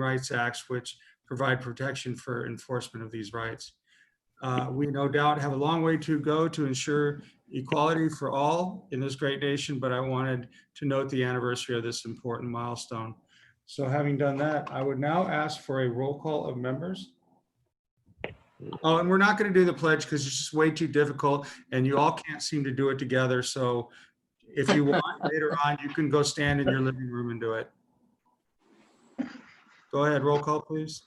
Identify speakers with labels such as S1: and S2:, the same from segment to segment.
S1: Rights Acts, which provide protection for enforcement of these rights. We no doubt have a long way to go to ensure equality for all in this great nation, but I wanted to note the anniversary of this important milestone. So having done that, I would now ask for a roll call of members. Oh, and we're not going to do the pledge because it's just way too difficult and you all can't seem to do it together. So if you want later on, you can go stand in your living room and do it. Go ahead, roll call, please.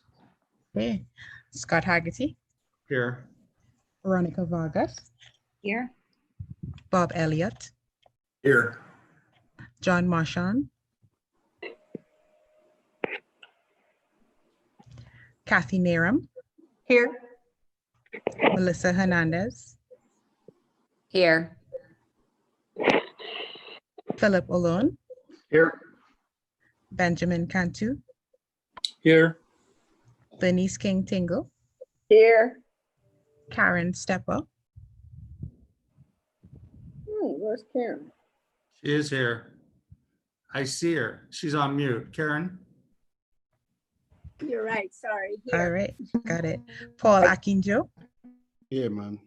S2: Okay. Scott Haggerty,
S1: Here.
S2: Veronica Vargas,
S3: Here.
S2: Bob Elliott,
S4: Here.
S2: John Marchand, Kathy Naram,
S3: Here.
S2: Melissa Hernandez,
S3: Here.
S2: Philip Olone,
S4: Here.
S2: Benjamin Cantu,
S4: Here.
S2: Bernice King Tingle,
S3: Here.
S2: Karen Stepper,
S3: Where's Karen?
S1: She is here. I see her. She's on mute. Karen?
S3: You're right, sorry.
S2: all right, got it. Paul Akinjo,
S4: Yeah, man.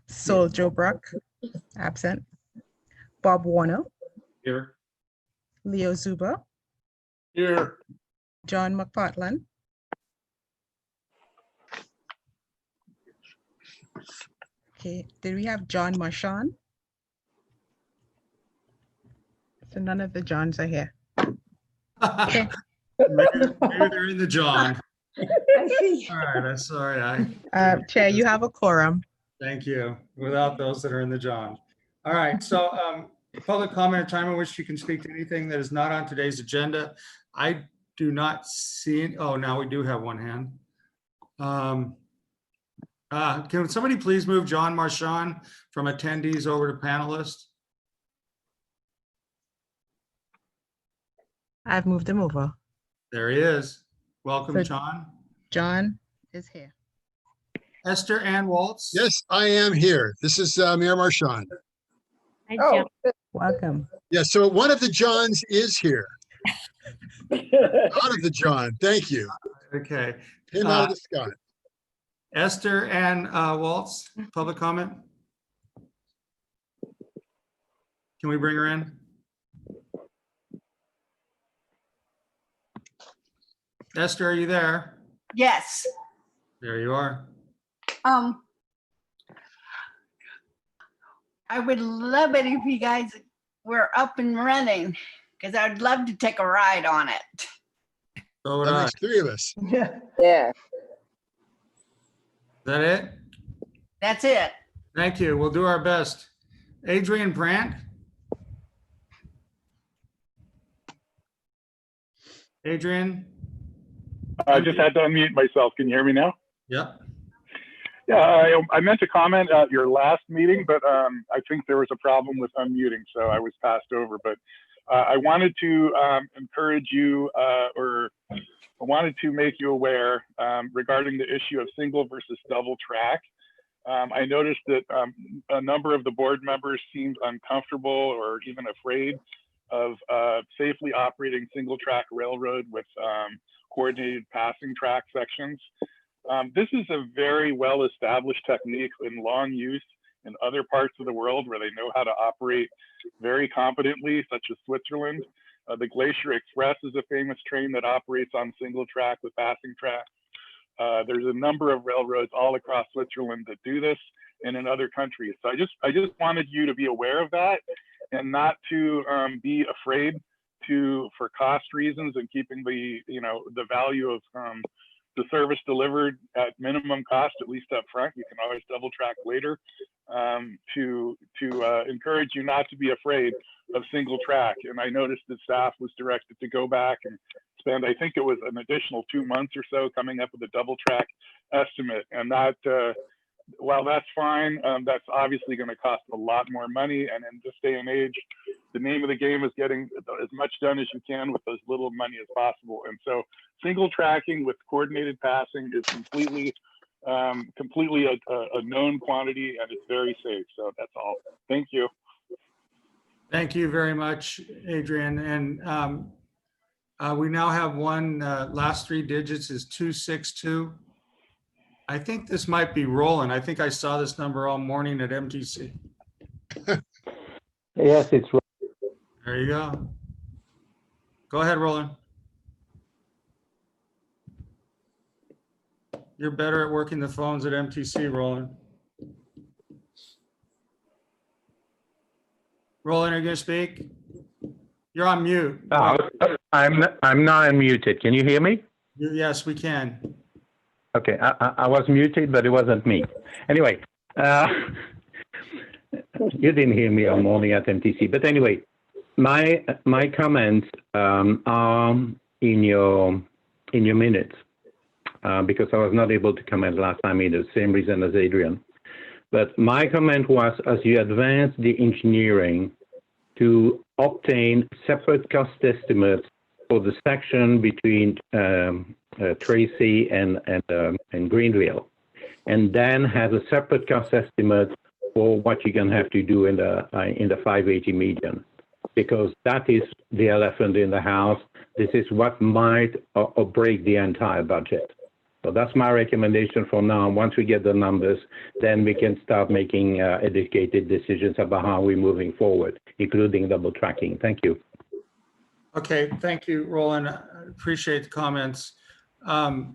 S2: Sol Joe Brock, absent. Bob Warner,
S4: Here.
S2: Leo Zuba,
S4: Here.
S2: John McPartland, okay, did we have John Marchand? So none of the Johns are here. Okay,
S1: Maybe they're in the John.
S3: I see.
S1: All right, I'm sorry.
S2: Chair, you have a quorum.
S1: Thank you. Without those that are in the John. All right, so public comment, a time in which you can speak to anything that is not on today's agenda. I do not see, oh, now we do have one hand. Can somebody please move John Marchand from attendees over to panelists?
S2: I've moved him over.
S1: There he is. Welcome,
S2: So-
S1: John.
S2: John is here.
S1: Esther Ann Waltz.
S5: Yes, I am here. This is Mayor Marchand.
S3: Oh,
S2: Welcome.
S5: Yeah, so one of the Johns is here. Out of the John, thank you.
S1: Okay.
S5: Him out of the Scott.
S1: Esther Ann Waltz, public comment. Can we bring her in? Esther, are you there?
S6: Yes.
S1: There you are.
S6: I would love it if you guys were up and running, because I'd love to take a ride on it.
S1: So would
S5: That
S1: I.
S5: makes three of us.
S3: yeah.
S1: Is that it?
S6: That's it.
S1: Thank you. We'll do our best. Adrian Brandt. Adrian?
S7: I just had to unmute myself. Can you hear me now?
S1: Yep.
S7: Yeah, I meant to comment at your last meeting, but I think there was a problem with unmuting, so I was passed over. But I wanted to encourage you, or I wanted to make you aware regarding the issue of single versus double track. I noticed that a number of the board members seemed uncomfortable or even afraid of safely operating single track railroad with coordinated passing track sections. This is a very well-established technique in long use in other parts of the world where they know how to operate very competently, such as Switzerland. The Glacier Express is a famous train that operates on single track with passing track. There's a number of railroads all across Switzerland that do this and in other countries. So I just wanted you to be aware of that and not to be afraid for cost reasons and keeping the value of the service delivered at minimum cost, at least up front. You can always double track later, to encourage you not to be afraid of single track. And I noticed that staff was directed to go back and spend, I think it was an additional 2 months or so coming up with a double track estimate. And that, while that's fine, that's obviously going to cost a lot more money. And in this day and age, the name of the game is getting as much done as you can with as little money as possible. And so single tracking with coordinated passing is completely a known quantity, and it's very safe. So that's all. Thank you.
S1: Thank you very much, Adrian. And We now have one, last three digits is 262. I think this might be Roland. I think I saw this number all morning at MTC.
S8: Yes, it's
S1: There you go. Go ahead, Roland. You're better at working the phones at MTC, Roland. Roland, are you gonna speak? You're on mute.
S8: I'm now unmuted. Can you hear me?
S1: Yes, we can.
S8: Okay, I was muted, but it wasn't me. Anyway, you didn't hear me all morning at MTC. But anyway, my comments are in your minutes because I was not able to comment last time either. Same reason as Adrian. But my comment was, as you advance the engineering to obtain separate cost estimates for the section between Tracy and Greenville, and then have a separate cost estimate for what you're going to have to do in the 580 median, because that is the elephant in the house. This is what might or break the entire budget. So that's my recommendation for now. Once we get the numbers, then we can start making educated decisions about how we're moving forward, including double tracking. Thank you.
S1: Okay, thank you, Roland. I appreciate the comments. For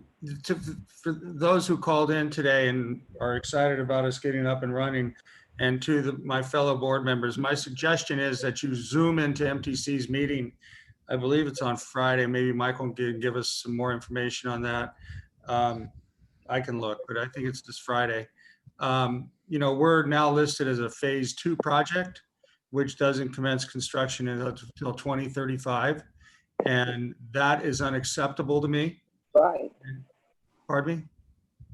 S1: those who called in today and are excited about us getting up and running, and to my fellow board members, my suggestion is that you Zoom into MTC's meeting. I believe it's on Friday. Maybe Michael can give us some more information on that. I can look, but I think it's this Friday. We're now listed as a phase 2 project, which doesn't commence construction until 2035. And that is unacceptable to me.
S3: Right.
S1: Pardon me?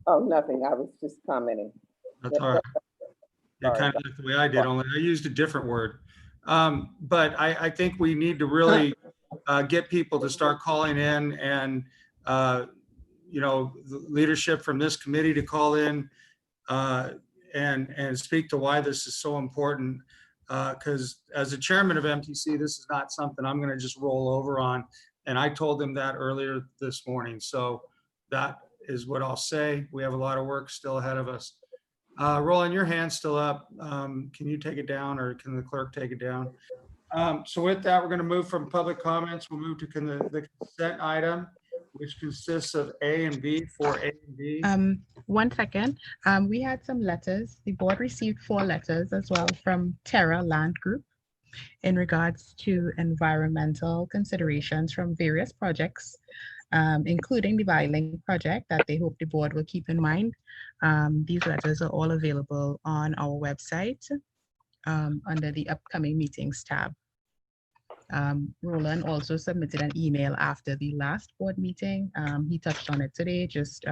S3: Oh, nothing. I was just commenting.
S1: That's all right. Yeah, kind of like the way I did, only I used a different word. But I think we need to really get people to start calling in, and the leadership from this committee to call in and speak to why this is so important. Because as the chairman of MTC, this is not something I'm going to just roll over on. And I told them that earlier this morning. So that is what I'll say. We have a lot of work still ahead of us. Roland, your hand's still up. Can you take it down, or can the clerk take it down? So with that, we're going to move from public comments. We'll move to the consent item, which consists of A and B, for A and B.
S2: 1 second. We had some letters. The board received 4 letters as well from Terra Land Group in regards to environmental considerations from various projects, including the Violink project that they hope the board will keep in mind. These letters are all available on our website under the upcoming meetings tab. Roland also submitted an email after the last board meeting. He touched on it today, just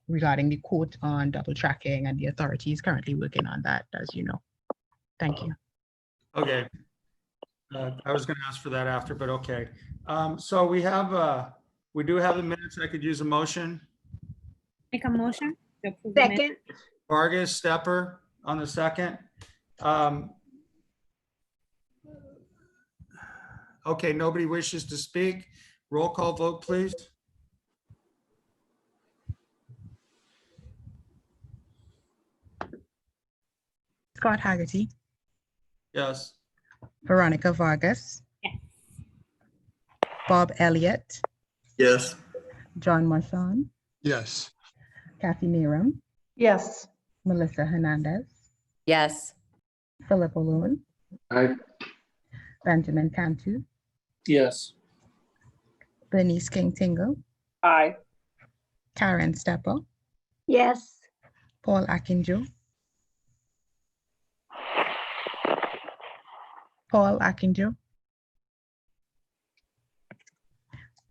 S2: regarding the quote on double tracking, and the authority is currently working on that, as you know. Thank you.
S1: Okay. I was going to ask for that after, but okay. So we do have the minutes. I could use a motion.
S9: Make a motion to approve the minutes.
S3: Second.
S1: Vargas, Stepper on the second. Okay, nobody wishes to speak. Roll call vote, please.
S2: Scott Haggerty,
S1: Yes.
S2: Veronica Vargas,
S9: Yes.
S2: Bob Elliott,
S4: Yes.
S2: John Marchand,
S5: Yes.
S2: Kathy Neram,
S3: Yes.
S2: Melissa Hernandez,
S10: Yes.
S2: Philip Olone,
S4: Aye.
S2: Benjamin Cantu,
S4: Yes.
S2: Bernice King Tingle,
S3: Aye.
S2: Karen Stepper,
S3: Yes.
S2: Paul Akinjo,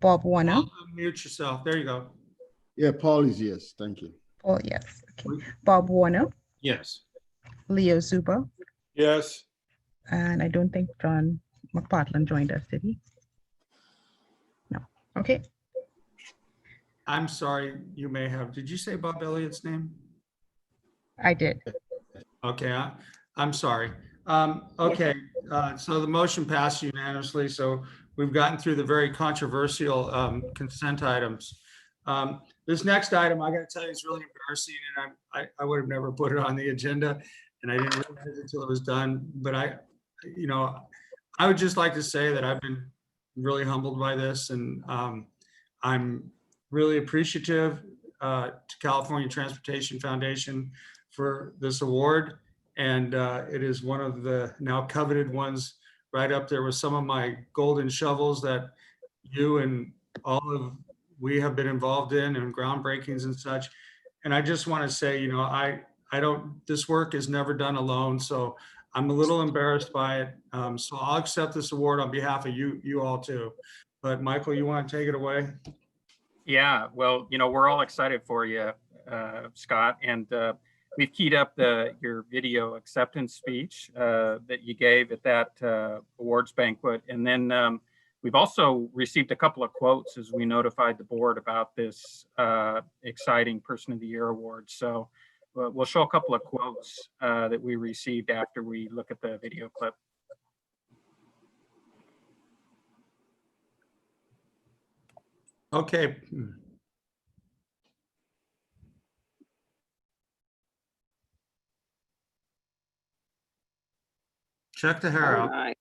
S2: Bob Warner.
S1: Mute yourself. There you go.
S4: Yeah, Paul is yes. Thank you.
S2: Paul, yes. Okay. Bob Warner,
S4: Yes.
S2: Leo Zuber,
S4: Yes.
S2: and I don't think John McPartland joined us, did he? No. Okay.
S1: I'm sorry, you may have. Did you say Bob Elliott's name?
S2: I did.
S1: Okay, I'm sorry. Okay, so the motion passed unanimously, so we've gotten through the very controversial consent items. This next item, I gotta tell you, is really embarrassing, and I would have never put it on the agenda, and I didn't realize it until it was done, but I would just like to say that I've been really humbled by this, and I'm really appreciative to California Transportation Foundation for this award. And it is one of the now coveted ones, right up there with some of my golden shovels that you and we have been involved in, and groundbreakings and such. And I just want to say, this work is never done alone. So I'm a little embarrassed by it. So I'll accept this award on behalf of you all too. But Michael, you want to take it away?
S10: Yeah, well, we're all excited for you, Scott, and we've keyed up your video acceptance speech that you gave at that awards banquet. And then we've also received a couple of quotes as we notified the board about this exciting Person of the Year award. So we'll show a couple of quotes that we received after we look at the video clip.
S1: Okay. Check the hair out.
S3: Alright.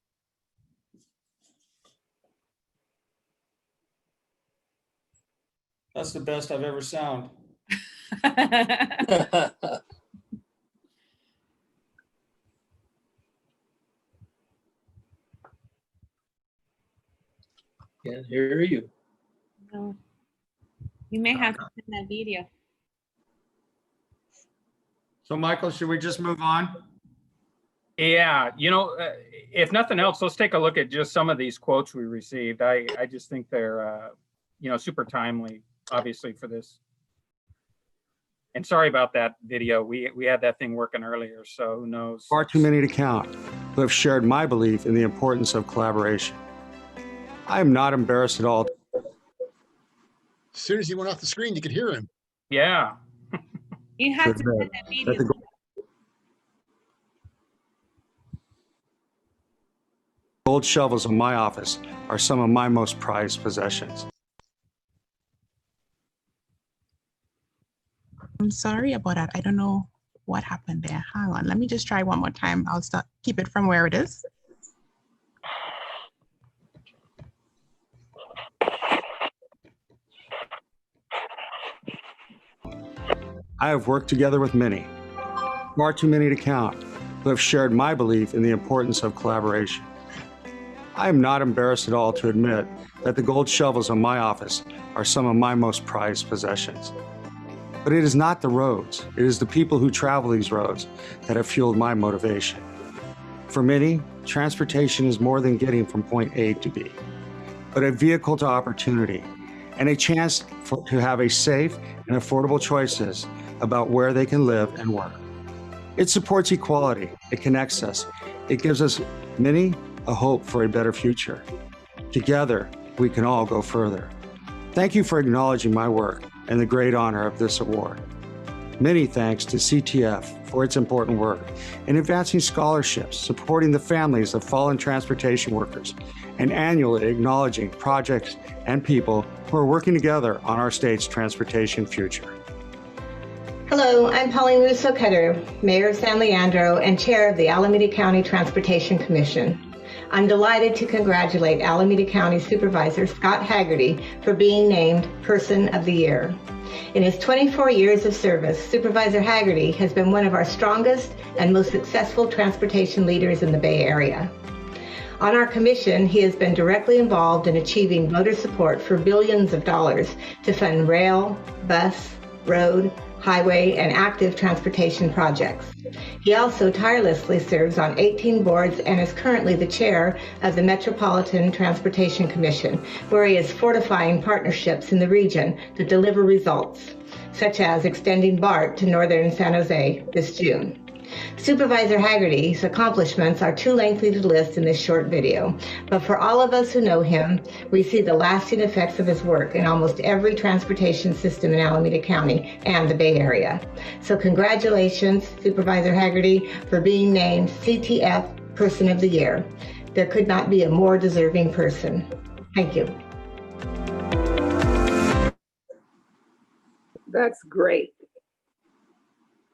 S1: That's the best I've ever sound.
S4: Can't hear you.
S9: No. You may have to send that video.
S1: So Michael, should we just move on?
S10: Yeah, if nothing else, let's take a look at just some of these quotes we received. I just think they're, super timely, obviously, for this. And sorry about that video. We had that thing working earlier, so who knows?
S1: Far too many to count who have shared my belief in the importance of collaboration. I am not embarrassed at all.
S5: As soon as he went off the screen, you could hear him.
S10: Yeah.
S9: You have to send that video.
S1: Gold shovels in my office are some of my most prized possessions.
S2: I'm sorry about that. I don't know what happened there. Hang on. Let me just try one more time. I'll keep it from where it is.
S1: I have worked together with many, far too many to count, who have shared my belief in the importance of collaboration. I am not embarrassed at all to admit that the gold shovels in my office are some of my most prized possessions. But it is not the roads, it is the people who travel these roads that have fueled my motivation. For many, transportation is more than getting from point A to B, but a vehicle to opportunity and a chance to have a safe and affordable choices about where they can live and work. It supports equality, it connects us, it gives us many a hope for a better future. Together, we can all go further. Thank you for acknowledging my work and the great honor of this award. Many thanks to CTF for its important work in advancing scholarships, supporting the families of fallen transportation workers, and annually acknowledging projects and people who are working together on our state's transportation future.
S11: Hello, I'm Pauline Russo-Cutter, Mayor of San Leandro and Chair of the Alameda County Transportation Commission. I'm delighted to congratulate Alameda County Supervisor Scott Haggerty for being named Person of the Year. In his 24 years of service, Supervisor Haggerty has been one of our strongest and most successful transportation leaders in the Bay Area. On our commission, he has been directly involved in achieving voter support for billions of dollars to fund rail, bus, road, highway, and active transportation projects. He also tirelessly serves on 18 boards and is currently the chair of the Metropolitan Transportation Commission, where he is fortifying partnerships in the region to deliver results, such as extending BART to northern San Jose this June. Supervisor Haggerty's accomplishments are too lengthy to list in this short video, but for all of us who know him, we see the lasting effects of his work in almost every transportation system in Alameda County and the Bay Area. So congratulations, Supervisor Haggerty, for being named CTF Person of the Year. There could not be a more deserving person. Thank you.
S3: That's great.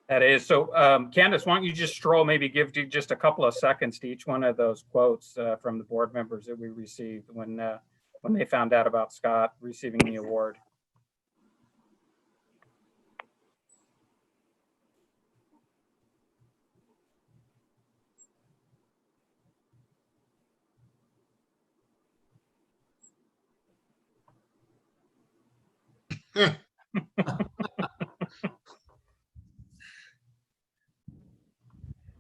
S10: That is. So Candace, why don't you just maybe give just a couple of seconds to each one of those quotes from the board members that we received when they found out about Scott receiving the award.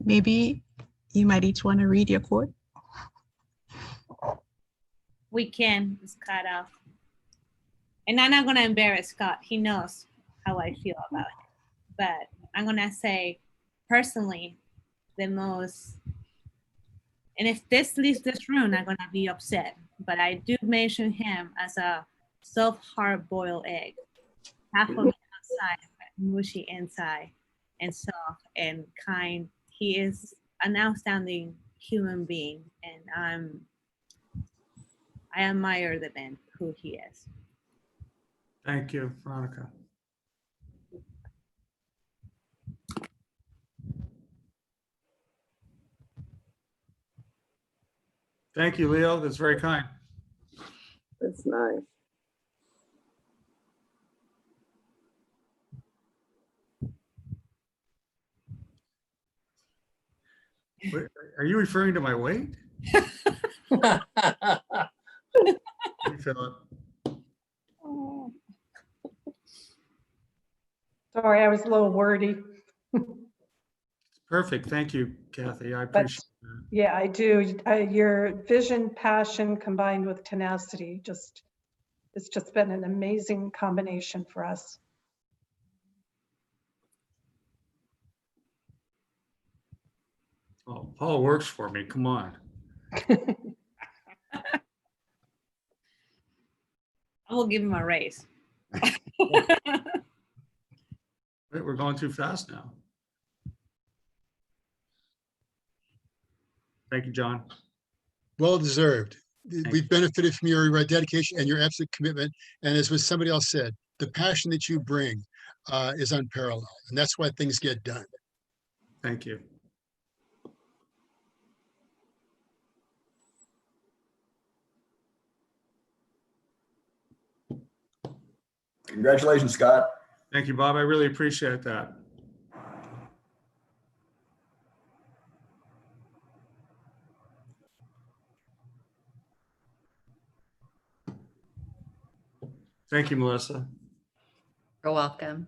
S2: Maybe you might each want to read your quote.
S9: We can, Scott. And I'm not going to embarrass Scott. He knows how I feel about it. But I'm going to say, personally, the most, and if this leaves this room, I'm going to be upset. But I do mention him as a soft, hard-boiled egg. Half of it outside, but mushy inside, and soft and kind. He is an outstanding human being, and I admire the man who he is.
S1: Thank you, Veronica. Thank you, Leo. That's very kind.
S3: That's nice.
S1: Wait, are you referring to my weight? Philip.
S12: Sorry, I was a little wordy.
S1: Perfect. Thank you, Kathy. I appreciate that.
S12: Yeah, I do. Your vision, passion combined with tenacity, it's just been an amazing combination for us.
S1: Oh, Paul works for me. Come on.
S9: I will give him a raise.
S1: Wait, we're going too fast now. Thank you, John.
S5: Well deserved.
S1: Thank
S5: We've benefited from your dedication and your absolute commitment. And as was somebody else said, the passion that you bring is unparalleled. And that's why things get done.
S1: Thank you.
S13: Congratulations, Scott.
S1: Thank you, Bob. I really appreciate that. Thank you, Melissa.
S14: You're welcome.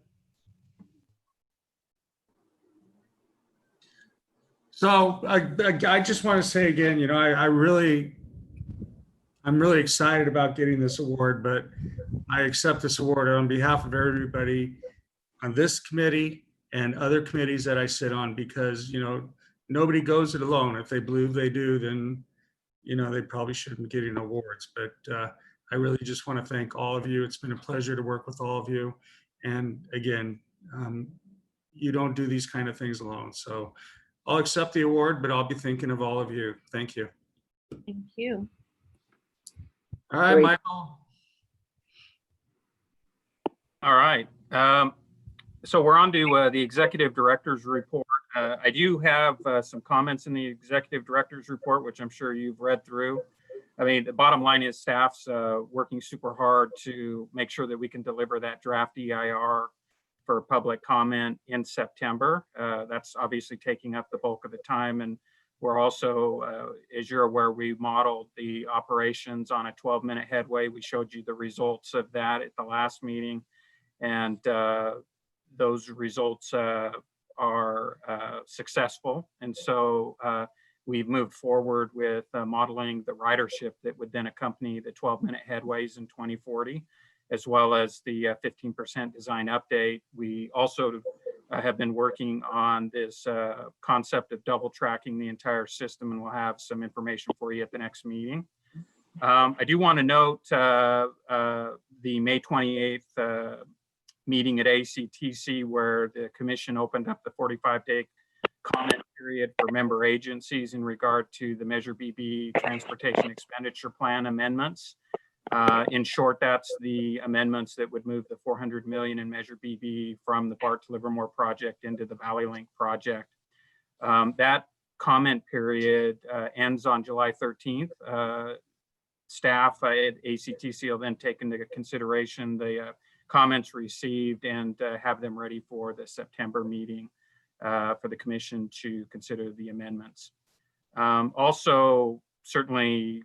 S1: So I just want to say again, you know, I'm really excited about getting this award, but I accept this award on behalf of everybody on this committee and other committees that I sit on, because, you know, nobody goes it alone. If they believe they do, then, you know, they probably shouldn't be getting awards. But I really just want to thank all of you. It's been a pleasure to work with all of you. And again, you don't do these kind of things alone. So I'll accept the award, but I'll be thinking of all of you. Thank you.
S9: Thank you.
S1: All right,
S3: Great.
S1: Michael.
S10: All right. So we're on to the executive director's report. I do have some comments in the executive director's report, which I'm sure you've read through. I mean, the bottom line is staff's working super hard to make sure that we can deliver that draft EIR for public comment in September. That's obviously taking up the bulk of the time. And we're also, as you're aware, we modeled the operations on a 12-minute headway. We showed you the results of that at the last meeting. And those results are successful. And so we've moved forward with modeling the ridership that would then accompany the 12-minute headways in 2040, as well as the 15% design update. We also have been working on this concept of double tracking the entire system, and we'll have some information for you at the next meeting. I do want to note the May 28th meeting at ACTC, where the commission opened up the 45-day comment period for member agencies in regard to the Measure BB Transportation Expenditure Plan amendments. In short, that's the amendments that would move the 400 million in Measure BB from the BART to Livermore project into the Valley Link project. That comment period ends on July 13th. Staff at ACTC will then take into consideration the comments received and have them ready for the September meeting for the commission to consider the amendments. Also, certainly,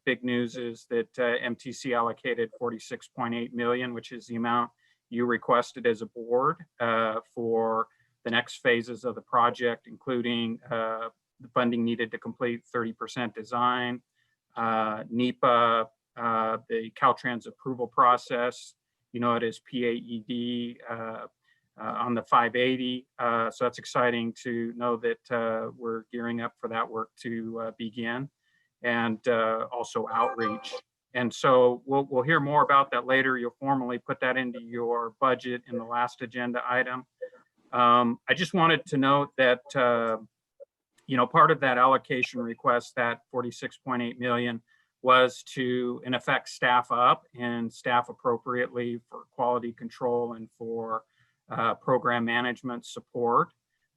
S10: big news is that MTC allocated 46.8 million, which is the amount you requested as a board for the next phases of the project, including the funding needed to complete 30% design, NEPA, the Caltrans approval process, it is PAED on the 580. So that's exciting to know that we're gearing up for that work to begin, and also outreach. And so we'll hear more about that later. You'll formally put that into your budget in the last agenda item. I just wanted to note that, part of that allocation request, that 46.8 million, was to, in effect, staff up and staff appropriately for quality control and for program management support.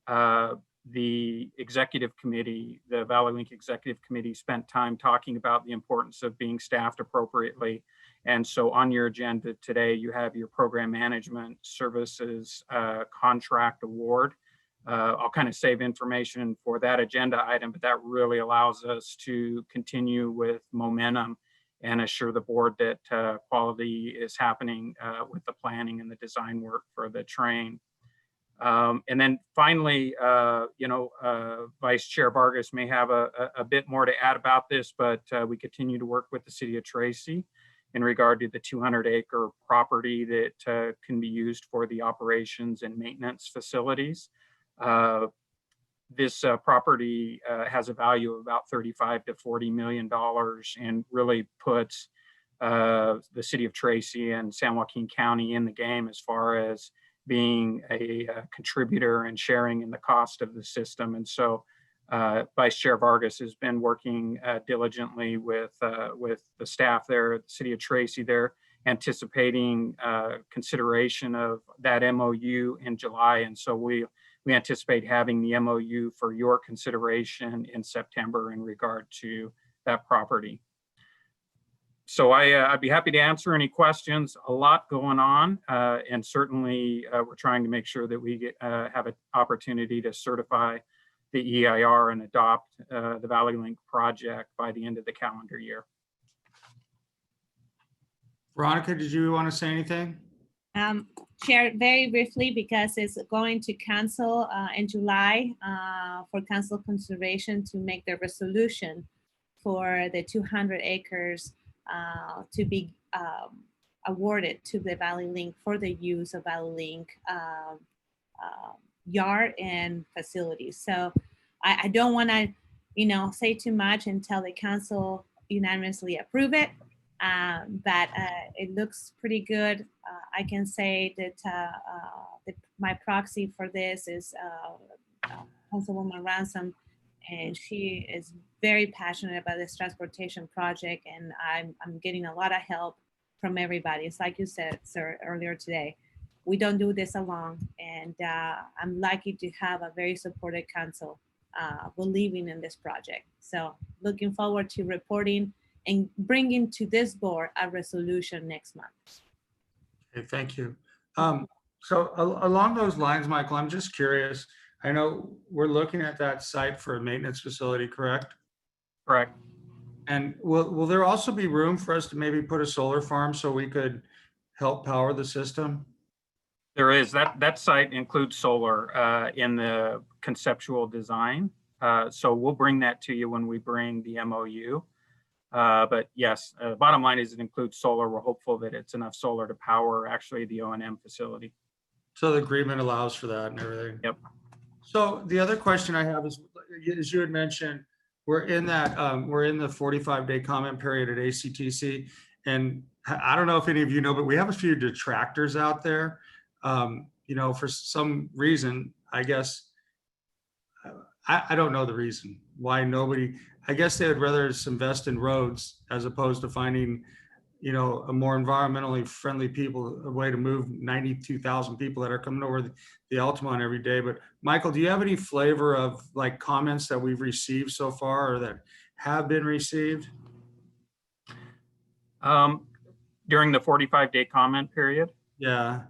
S10: The executive committee, the Valley Link executive committee, spent time talking about the importance of being staffed appropriately. And so on your agenda today, you have your program management services contract award. I'll kind of save information for that agenda item, but that really allows us to continue with momentum and assure the board that quality is happening with the planning and the design work for the train. And then finally, Vice Chair Vargas may have a bit more to add about this, but we continue to work with the City of Tracy in regard to the 200-acre property that can be used for the operations and maintenance facilities. This property has a value of about $35 to $40 million and really puts the City of Tracy and San Joaquin County in the game as far as being a contributor and sharing in the cost of the system. And so Vice Chair Vargas has been working diligently with the staff there at the City of Tracy. They're anticipating consideration of that MOU in July. And so we anticipate having the MOU for your consideration in September in regard to that property. So I'd be happy to answer any questions. A lot going on, and certainly we're trying to make sure that we have an opportunity to certify the EIR and adopt the Valley Link project by the end of the calendar year.
S1: Veronica, did you want to say anything?
S9: Chair, very briefly, because it's going to council in July for council consideration to make the resolution for the 200 acres to be awarded to the Valley Link for the use of Valley Link yard and facilities. So I don't want to, say too much until the council unanimously approve it. But it looks pretty good. I can say that my proxy for this is Councilwoman Ransom, and she is very passionate about this transportation project, and I'm getting a lot of help from everybody. It's like you said, sir, earlier today. We don't do this alone, and I'm lucky to have a very supportive council believing in this project. So looking forward to reporting and bringing to this board a resolution next month.
S1: Okay, thank you. So along those lines, Michael, I'm just curious. I know we're looking at that site for a maintenance facility, correct?
S10: Correct.
S1: And will there also be room for us to maybe put a solar farm so we could help power the system?
S10: There is. That site includes solar in the conceptual design. So we'll bring that to you when we bring the MOU. But yes, bottom line is it includes solar. We're hopeful that it's enough solar to power actually the O&M facility.
S1: So the agreement allows for that and everything.
S10: Yep.
S1: So the other question I have is, as you had mentioned, we're in the 45-day comment period at ACTC. And I don't know if any of you know, but we have a few detractors out there. For some reason, I guess I don't know the reason why nobody, I guess they would rather invest in roads as opposed to finding, you know, a more environmentally friendly people, a way to move 92,000 people that are coming over the Altamont every day. But Michael, do you have any flavor of like comments that we've received so far or that have been received?
S10: During the 45-day comment period,
S1: Yeah.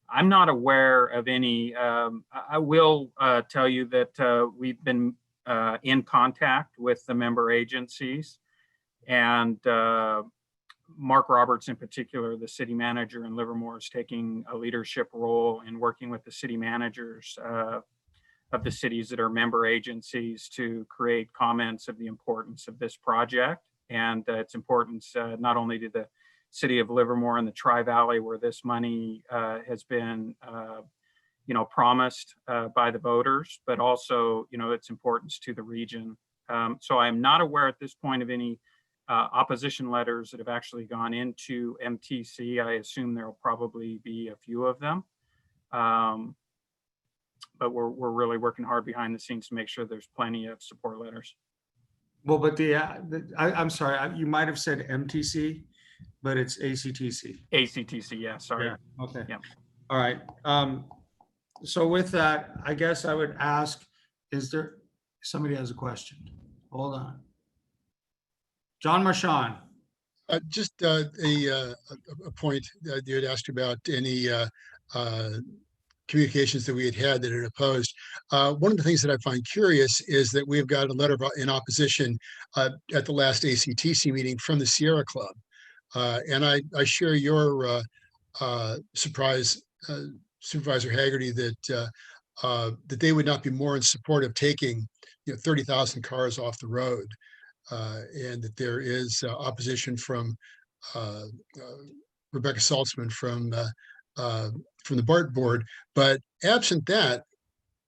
S10: I'm not aware of any. I will tell you that we've been in contact with the member agencies, and Mark Roberts in particular, the city manager in Livermore, is taking a leadership role in working with the city managers of the cities that are member agencies to create comments of the importance of this project and its importance not only to the city of Livermore and the Tri-Valley, where this money has been, you know, promised by the voters, but also, you know, its importance to the region. So I'm not aware at this point of any opposition letters that have actually gone into MTC. I assume there'll probably be a few of them. But we're really working hard behind the scenes to make sure there's plenty of support letters.
S1: Well, but I'm sorry, you might have said MTC, but it's ACTC.
S10: ACTC, yeah, sorry.
S1: Yeah, okay.
S10: Yeah.
S1: All right. So with that, I guess I would ask, is there, somebody has a question? Hold on. John Marchand.
S5: Just a point that you had asked about any communications that we had that had opposed. One of the things that I find curious is that we've got a letter in opposition at the last ACTC meeting from the Sierra Club. And I share your surprise, Supervisor Haggerty, that that they would not be more in support of taking 30,000 cars off the road, and that there is opposition from Rebecca Saltzman from the BART board. But absent that,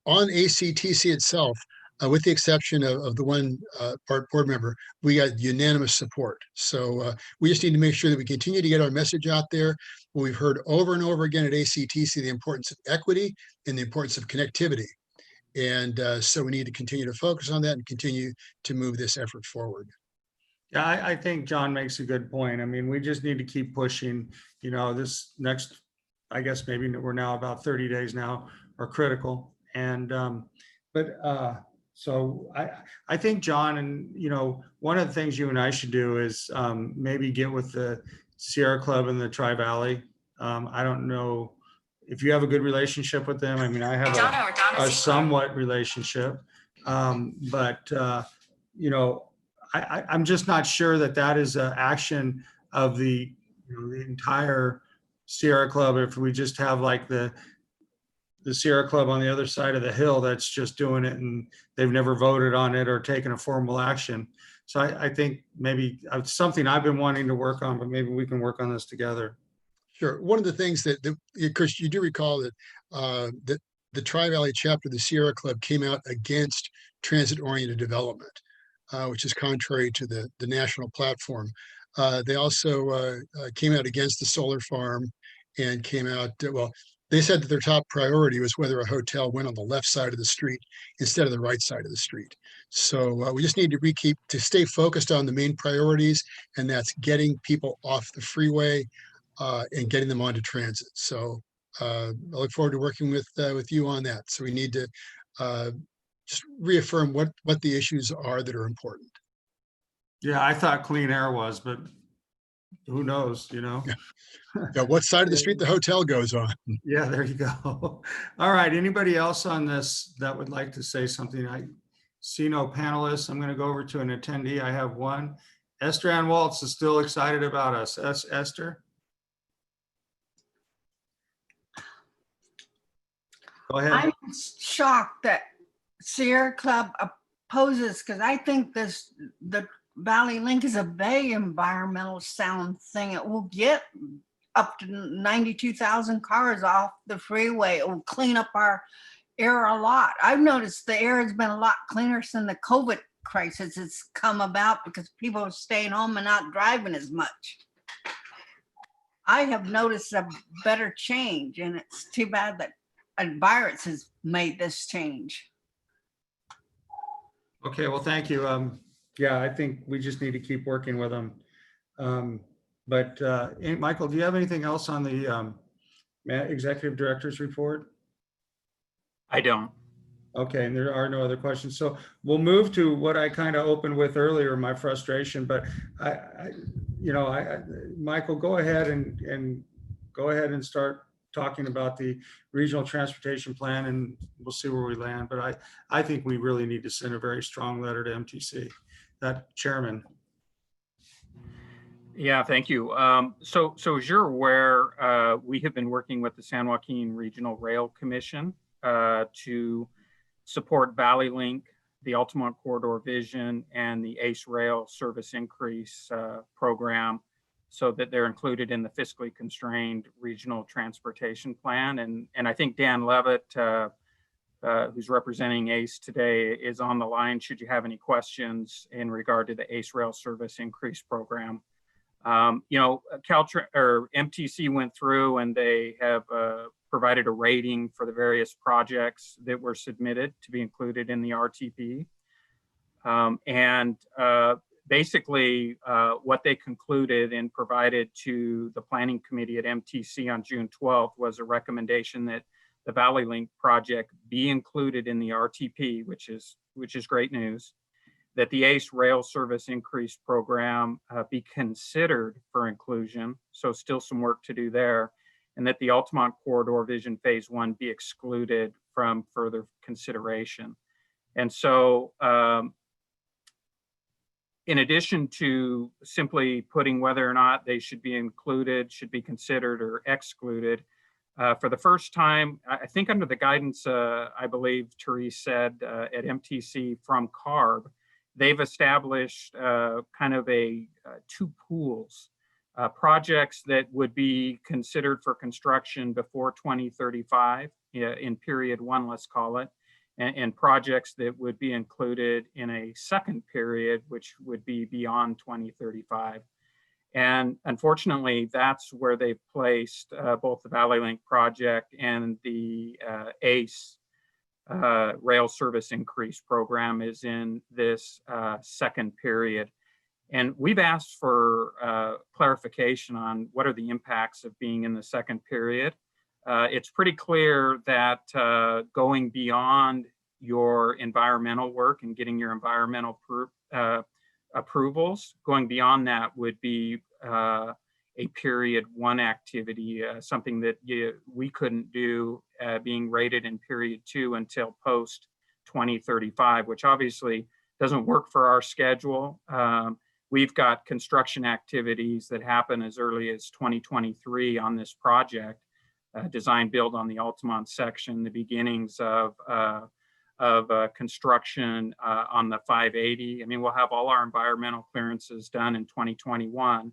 S5: on ACTC itself, with the exception of the one BART board member, we got unanimous support. So we just need to make sure that we continue to get our message out there. What we've heard over and over again at ACTC, the importance of equity and the importance of connectivity. And so we need to continue to focus on that and continue to move this effort forward.
S1: Yeah, I think John makes a good point. I mean, we just need to keep pushing, you know, this next, I guess maybe we're now about 30 days now are critical. And, so I think, John, and, you know, one of the things you and I should do is maybe get with the Sierra Club and the Tri-Valley. I don't know if you have a good relationship with them. I mean, I have a somewhat relationship, but, you know, I'm just not sure that is an action of the, you know, the entire Sierra Club. If we just have like the Sierra Club on the other side of the hill that's just doing it and they've never voted on it or taken a formal action. So I think maybe it's something I've been wanting to work on, but maybe we can work on this together.
S5: Sure. One of the things that Chris, you do recall that that the Tri-Valley chapter of the Sierra Club came out against transit-oriented development, which is contrary to the national platform. They also came out against the solar farm and came out, well, they said that their top priority was whether a hotel went on the left side of the street instead of the right side of the street. So we just need to stay focused on the main priorities, and that's getting people off the freeway and getting them onto transit. So I look forward to working with you on that. So we need to just reaffirm what the issues are that are important.
S1: Yeah, I thought clean air was, but who knows, you know?
S5: Yeah, what side of the street the hotel goes on.
S1: Yeah, there you go. All right, anybody else on this that would like to say something? I see no panelists. I'm going to go over to an attendee. I have one. Esther Ann Waltz is still excited about us. Esther? Go ahead.
S6: I'm shocked that Sierra Club opposes, because I think the Valley Link is a very environmental sound thing. It will get up to 92,000 cars off the freeway. It will clean up our air a lot. I've noticed the air has been a lot cleaner since the COVID crisis has come about because people are staying home and not driving as much. I have noticed a better change, and it's too bad that a virus has made this change.
S1: Okay, well, thank you. Yeah, I think we just need to keep working with them. Michael, do you have anything else on the executive director's report?
S10: I don't.
S1: Okay, and there are no other questions. So we'll move to what I kind of opened with earlier, my frustration, but Michael, go ahead and start talking about the regional transportation plan, and we'll see where we land. But I think we really need to send a very strong letter to MTC. That chairman.
S10: Yeah, thank you. So as you're aware, we have been working with the San Joaquin Regional Rail Commission to support Valley Link, the Altamont Corridor Vision, and the ACE Rail Service Increase program, so that they're included in the fiscally constrained regional transportation plan. And I think Dan Levitt, who's representing ACE today, is on the line should you have any questions in regard to the ACE Rail Service Increase program. MTC went through and they have provided a rating for the various projects that were submitted to be included in the RTP. Basically, what they concluded and provided to the planning committee at MTC on June 12th was a recommendation that the Valley Link project be included in the RTP, which is great news. That the ACE Rail Service Increase program be considered for inclusion, so still some work to do there, and that the Altamont Corridor Vision Phase 1 be excluded from further consideration. And so, in addition to simply putting whether or not they should be included, should be considered, or excluded, for the first time, I think under the guidance, I believe Therese said at MTC from CARB, they've established kind of two pools, projects that would be considered for construction before 2035 in period 1, let's call it, and projects that would be included in a second period, which would be beyond 2035. And unfortunately, that's where they've placed both the Valley Link project and the ACE Rail Service Increase program is in this second period. And we've asked for clarification on what are the impacts of being in the second period. It's pretty clear that going beyond your environmental work and getting your environmental approvals, going beyond that would be a period 1 activity, something that we couldn't do being rated in period 2 until post 2035, which obviously doesn't work for our schedule. We've got construction activities that happen as early as 2023 on this project, design build on the Altamont section, the beginnings of construction on the 580. I mean, we'll have all our environmental clearances done in 2021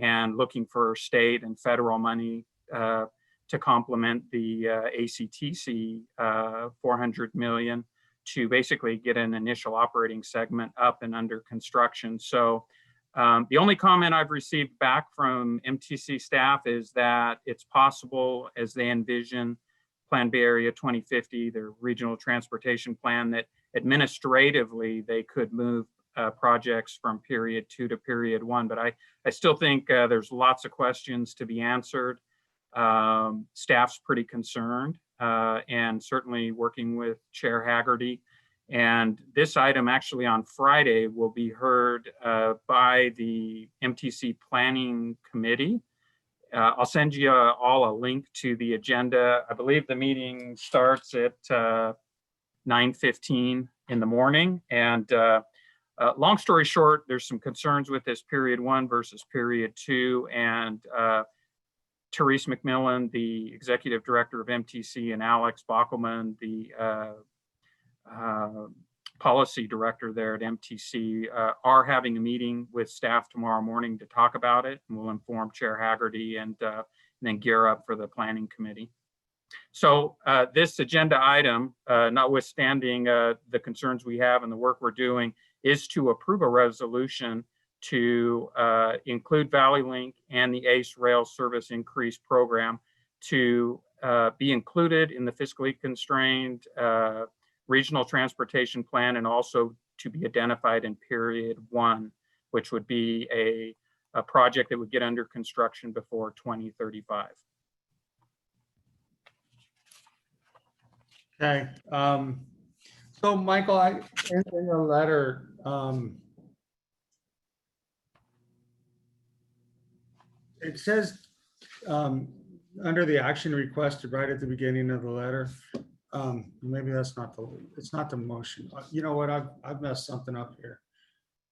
S10: and looking for state and federal money to complement the ACTC 400 million to basically get an initial operating segment up and under construction. So the only comment I've received back from MTC staff is that it's possible, as they envision Plan Bay Area 2050, their regional transportation plan, that administratively they could move projects from period 2 to period 1. But I still think there's lots of questions to be answered. Staff's pretty concerned, and certainly working with Chair Haggerty. And this item actually on Friday will be heard by the MTC Planning Committee. I'll send you all a link to the agenda. I believe the meeting starts at 9:15 in the morning. And long story short, there's some concerns with this period 1 versus period 2. And Therese McMillan, the executive director of MTC, and Alex Bockelman, the policy director there at MTC, are having a meeting with staff tomorrow morning to talk about it, and we'll inform Chair Haggerty and then gear up for the planning committee. So this agenda item, notwithstanding the concerns we have and the work we're doing, is to approve a resolution to include Valley Link and the ACE Rail Service Increase program to be included in the fiscally constrained regional transportation plan, and also to be identified in period 1, which would be a project that would get under construction before 2035.
S1: Okay. So Michael, in the letter, it says under the action requested right at the beginning of the letter, maybe that's not it's not the motion. You know what? I've messed something up here.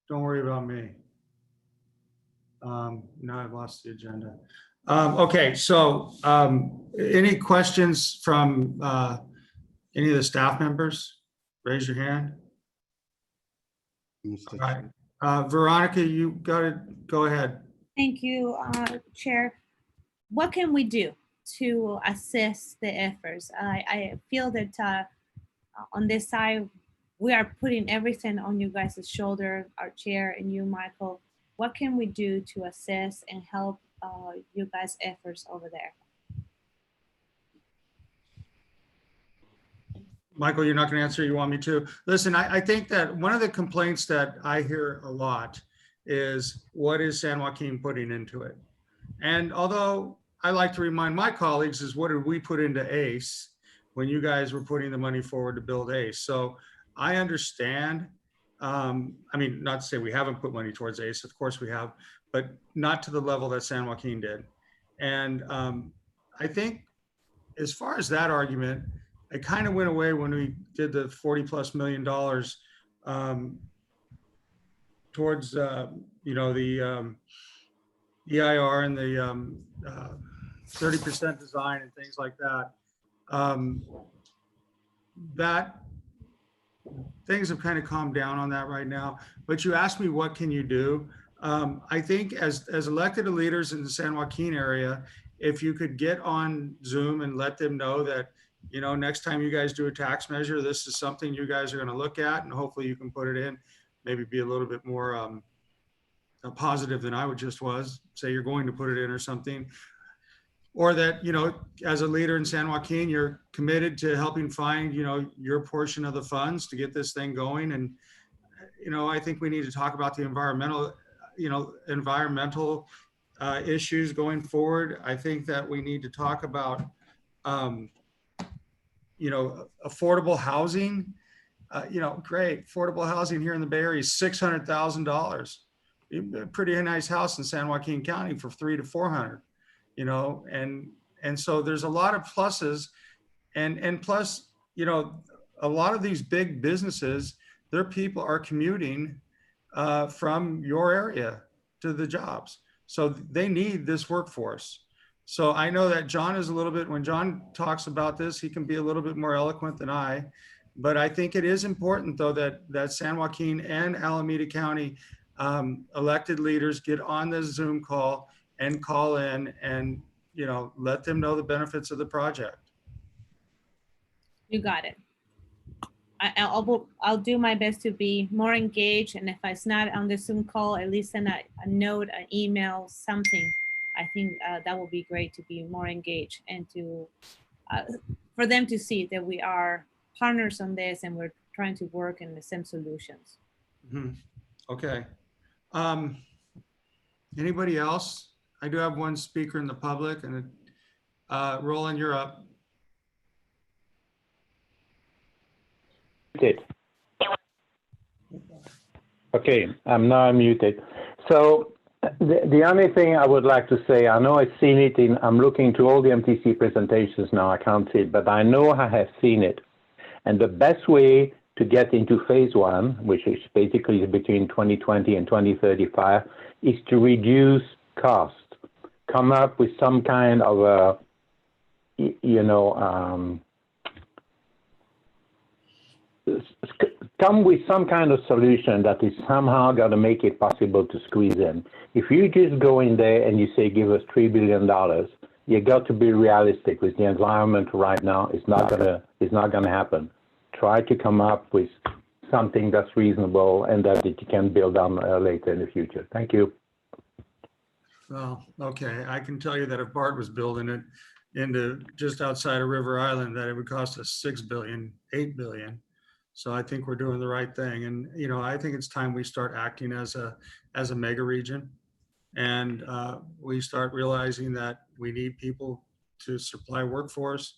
S1: Don't worry about me. Now I've lost the agenda. Okay, so any questions from any of the staff members? Raise your hand. All right. Veronica, you got to go ahead.
S9: Thank you, Chair. What can we do to assist the efforts? I feel that on this side, we are putting everything on you guys' shoulder, our chair and you, Michael. What can we do to assist and help you guys' efforts over there?
S1: Michael, you're not going to answer. You want me to? Listen, I think that one of the complaints that I hear a lot is what is San Joaquin putting into it? And although I like to remind my colleagues is what did we put into ACE when you guys were putting the money forward to build ACE? So I understand. I mean, not to say we haven't put money towards ACE, of course we have, but not to the level that San Joaquin did. And I think as far as that argument, it kind of went away when we did the $40+ million towards, you know, the EIR and the 30% design and things like that. That things have kind of calmed down on that right now. But you asked me, what can you do? I think as elected leaders in the San Joaquin area, if you could get on Zoom and let them know that, you know, next time you guys do a tax measure, this is something you guys are going to look at, and hopefully you can put it in, maybe be a little bit more positive than I would just was, say you're going to put it in or something. Or that, you know, as a leader in San Joaquin, you're committed to helping find, you know, your portion of the funds to get this thing going. And, you know, I think we need to talk about the environmental issues going forward. I think that we need to talk about, you know, affordable housing. You know, great, affordable housing here in the Bay Area is $600,000. A pretty nice house in San Joaquin County for $300 to $400. You know, and so there's a lot of pluses, and plus, you know, a lot of these big businesses, their people are commuting from your area to the jobs, so they need this workforce. So I know that John is a little bit, when John talks about this, he can be a little bit more eloquent than I, but I think it is important though that San Joaquin and Alameda County elected leaders get on this Zoom call and call in and, you know, let them know the benefits of the project.
S9: You got it. I'll do my best to be more engaged, and if it's not on the Zoom call, at least send a note, an email, something. I think that will be great to be more engaged and to for them to see that we are partners on this and we're trying to work in the same solutions.
S1: Mm-hmm. Okay. Anybody else? I do have one speaker in the public, and Roland, you're up.
S8: Muted. Okay, I'm now muted. So the only thing I would like to say, I know I've seen it I'm looking to all the MTC presentations now, I can't see it, but I know I have seen it. And the best way to get into phase 1, which is basically between 2020 and 2035, is to reduce cost. Come up with some kind of a, you know, come with some kind of solution that is somehow going to make it possible to squeeze in. If you just go in there and you say, give us $3 billion, you got to be realistic with the environment right now. It's not gonna happen. Try to come up with something that's reasonable and that you can build on later in the future. Thank you.
S1: Well, okay. I can tell you that if Bart was building it into just outside of River Island, that it would cost us $6 billion, $8 billion. So I think we're doing the right thing. And, you know, I think it's time we start acting as a mega region. And we start realizing that we need people to supply workforce.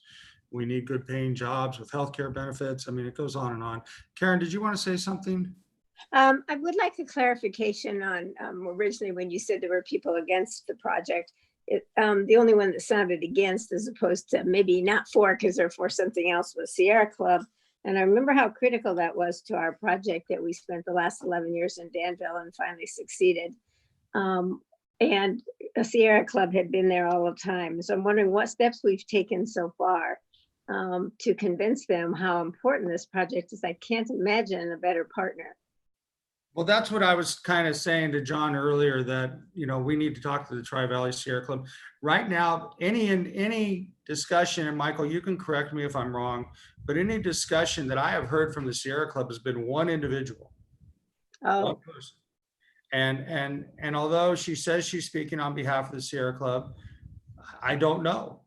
S1: We need good paying jobs with healthcare benefits. I mean, it goes on and on. Karen, did you want to say something?
S13: I would like a clarification on originally when you said there were people against the project. The only one that sounded against, as opposed to maybe not for, because they're for something else, was Sierra Club. And I remember how critical that was to our project that we spent the last 11 years in Danville and finally succeeded. And a Sierra Club had been there all the time. So I'm wondering what steps we've taken so far to convince them how important this project is. I can't imagine a better partner.
S1: Well, that's what I was kind of saying to John earlier, that, you know, we need to talk to the Tri-Valley Sierra Club. Right now, any discussion, and Michael, you can correct me if I'm wrong, but any discussion that I have heard from the Sierra Club has been one individual.
S13: Oh.
S1: One person. And although she says she's speaking on behalf of the Sierra Club, I don't know.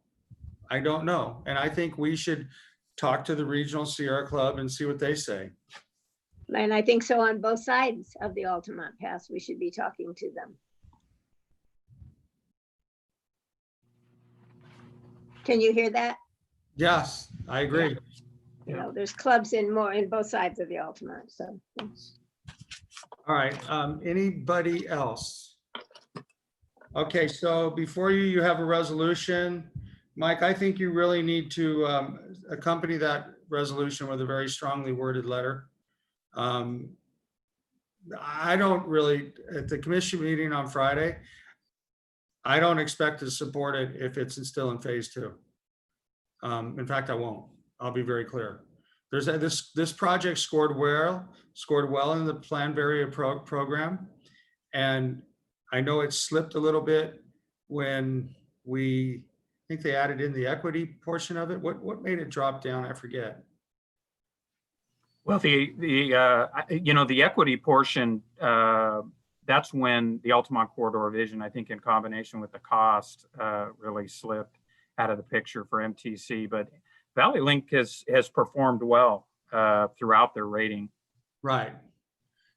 S1: I don't know. And I think we should talk to the regional Sierra Club and see what they say.
S13: And I think so on both sides of the Altamont Pass, we should be talking to them. Can you hear that?
S1: Yes, I agree.
S13: You know, there's clubs in both sides of the Altamont, so.
S1: All right, anybody else? Okay, so before you have a resolution. Mike, I think you really need to accompany that resolution with a very strongly worded letter. I don't really, at the commission meeting on Friday, I don't expect to support it if it's still in phase 2. In fact, I won't. I'll be very clear. This project scored well in the planned area program, and I know it slipped a little bit when I think they added in the equity portion of it. What made it drop down? I forget.
S10: Well, the equity portion, that's when the Altamont Corridor Vision, I think in combination with the cost, really slipped out of the picture for MTC. But Valley Link has performed well throughout their rating.
S1: Right.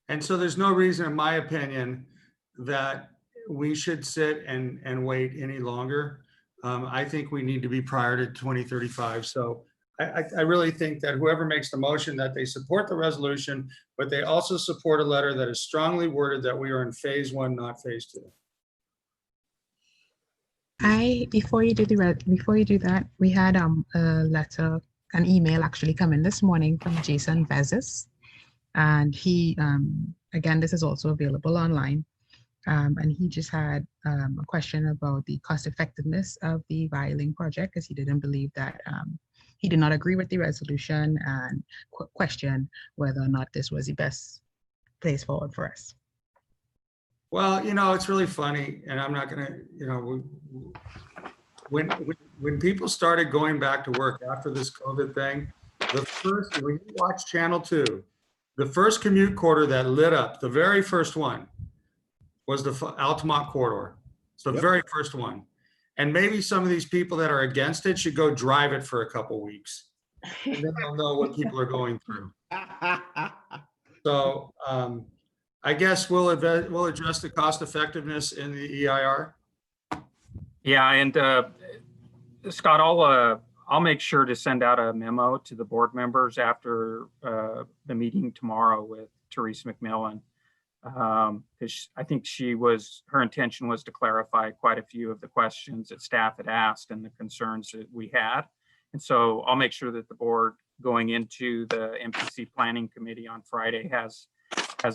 S1: And so there's no reason, in my opinion, that we should sit and wait any longer. I think we need to be prior to 2035. So I really think that whoever makes the motion, that they support the resolution, but they also support a letter that is strongly worded that we are in phase 1, not phase 2.
S2: Before you do that, we had an email actually come in this morning from Jason Vezis, and he again, this is also available online, and he just had a question about the cost effectiveness of the Violink project, because he didn't believe that he did not agree with the resolution and question whether or not this was the best place forward for us.
S1: Well, you know, it's really funny, and I'm not gonna, you know, when people started going back to work after this COVID thing, when you watch Channel 2, the first commute corridor that lit up, the very first one, was the Altamont corridor. It's the very first one. And maybe some of these people that are against it should go drive it for a couple weeks, and then they'll know what people are going through. So I guess we'll address the cost effectiveness in the EIR.
S10: Yeah, and Scott, I'll make sure to send out a memo to the board members after the meeting tomorrow with Therese McMillan. Because I think her intention was to clarify quite a few of the questions that staff had asked and the concerns that we had. And so I'll make sure that the board going into the MPC Planning Committee on Friday has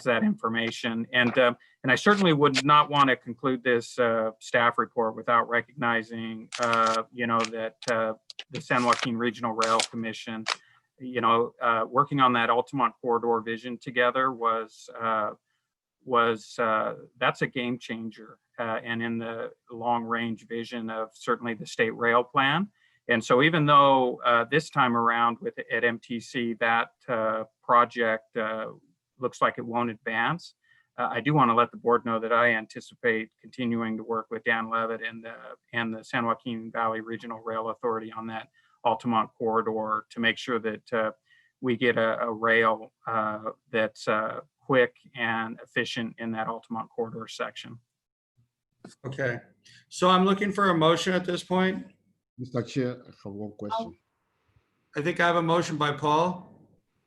S10: that information. And I certainly would not want to conclude this staff report without recognizing, you know, that the San Joaquin Regional Rail Commission, you know, working on that Altamont Corridor Vision together that's a game changer, and in the long range vision of certainly the state rail plan. And so even though this time around at MTC that project looks like it won't advance, I do want to let the board know that I anticipate continuing to work with Dan Levitt and the San Joaquin Valley Regional Rail Authority on that Altamont corridor to make sure that we get a rail that's quick and efficient in that Altamont corridor section.
S1: Okay, so I'm looking for a motion at this point.
S15: Mr. Chair, I have one question.
S1: I think I have a motion by Paul.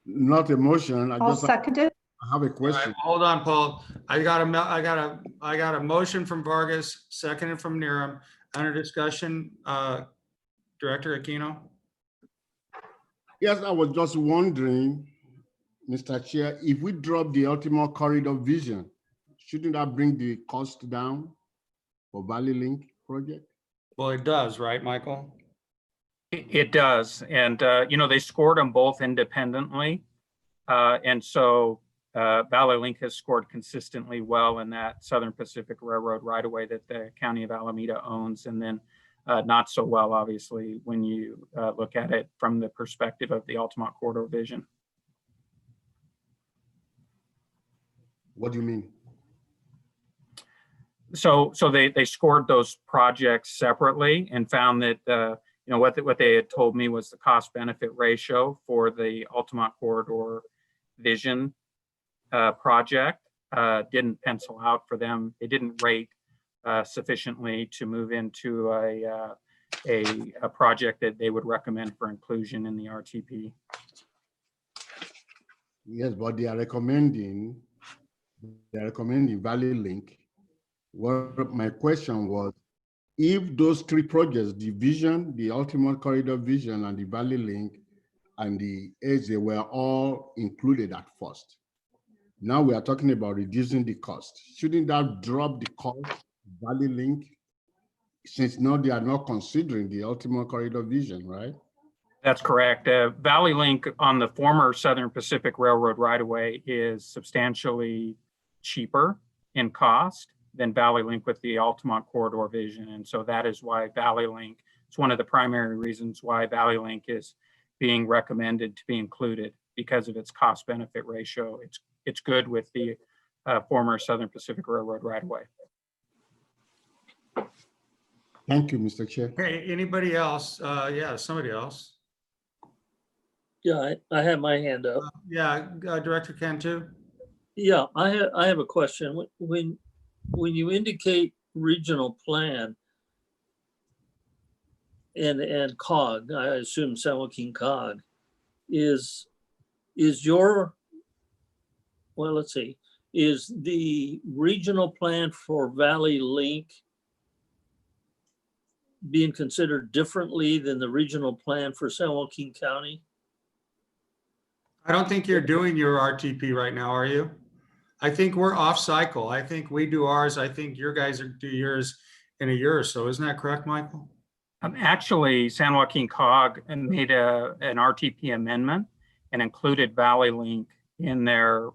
S15: Not a motion.
S12: I'll second it.
S15: I have a
S1: All right,
S15: question.
S1: hold on, Paul. I got a motion from Vargas, seconded from Niram. Under discussion, Director Aquino.
S15: Yes, I was just wondering, Mr. Chair, if we drop the ultimate corridor vision, shouldn't that bring the cost down for Valley Link project?
S1: Well, it does, right, Michael?
S10: It does. And, you know, they scored them both independently. And so Valley Link has scored consistently well in that Southern Pacific Railroad right-of-way that the County of Alameda owns. And then not so well, obviously, when you look at it from the perspective of the Altamont corridor vision.
S15: What do you mean?
S10: So they scored those projects separately and found that, you know, what they had told me was the cost benefit ratio for the Altamont corridor vision project didn't pencil out for them. It didn't rate sufficiently to move into a project that they would recommend for inclusion in the RTP.
S15: Yes, but they are recommending Valley Link. What my question was, if those three projects, the vision, the Ultimate Corridor Vision, and the Valley Link, and the AZA were all included at first. Now we are talking about reducing the cost. Shouldn't that drop the cost, Valley Link, since now they are not considering the Ultimate Corridor Vision, right?
S10: That's correct. Valley Link on the former Southern Pacific Railroad right-of-way is substantially cheaper in cost than Valley Link with the Altamont corridor vision. And so that is why Valley Link, it's one of the primary reasons why Valley Link is being recommended to be included because of its cost benefit ratio. It's good with the former Southern Pacific Railroad right-of-way.
S15: Thank you, Mr. Chair.
S1: Okay, anybody else? Yeah, somebody else.
S4: Yeah, I have my hand up.
S1: Yeah, Director Cantu.
S4: Yeah, I have a question. When you indicate regional plan and COG, I assume San Joaquin COG, is your, well, let's see, is the regional plan for Valley Link being considered differently than the regional plan for San Joaquin County?
S1: I don't think you're doing your RTP right now, are you? I think we're off cycle. I think we do ours. I think your guys do yours in a year or so. Isn't that correct, Michael?
S10: Actually, San Joaquin COG made an RTP amendment and included Valley Link in their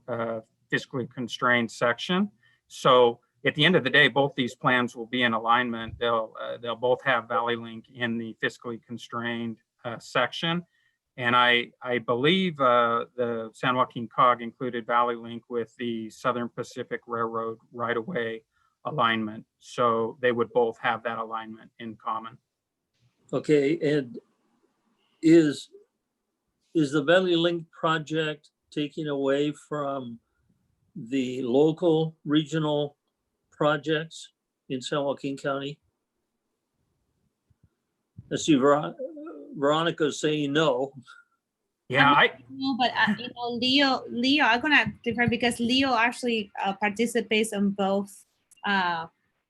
S10: fiscally constrained section. So at the end of the day, both these plans will be in alignment. They'll both have Valley Link in the fiscally constrained section. And I believe the San Joaquin COG included Valley Link with the Southern Pacific Railroad right-of-way alignment. So they would both have that alignment in common.
S4: Okay, and is the Valley Link project taking away from the local regional projects in San Joaquin County? I see Veronica's saying no.
S10: Yeah,
S9: no, but you know, Leo, I'm gonna differ because Leo actually participates on both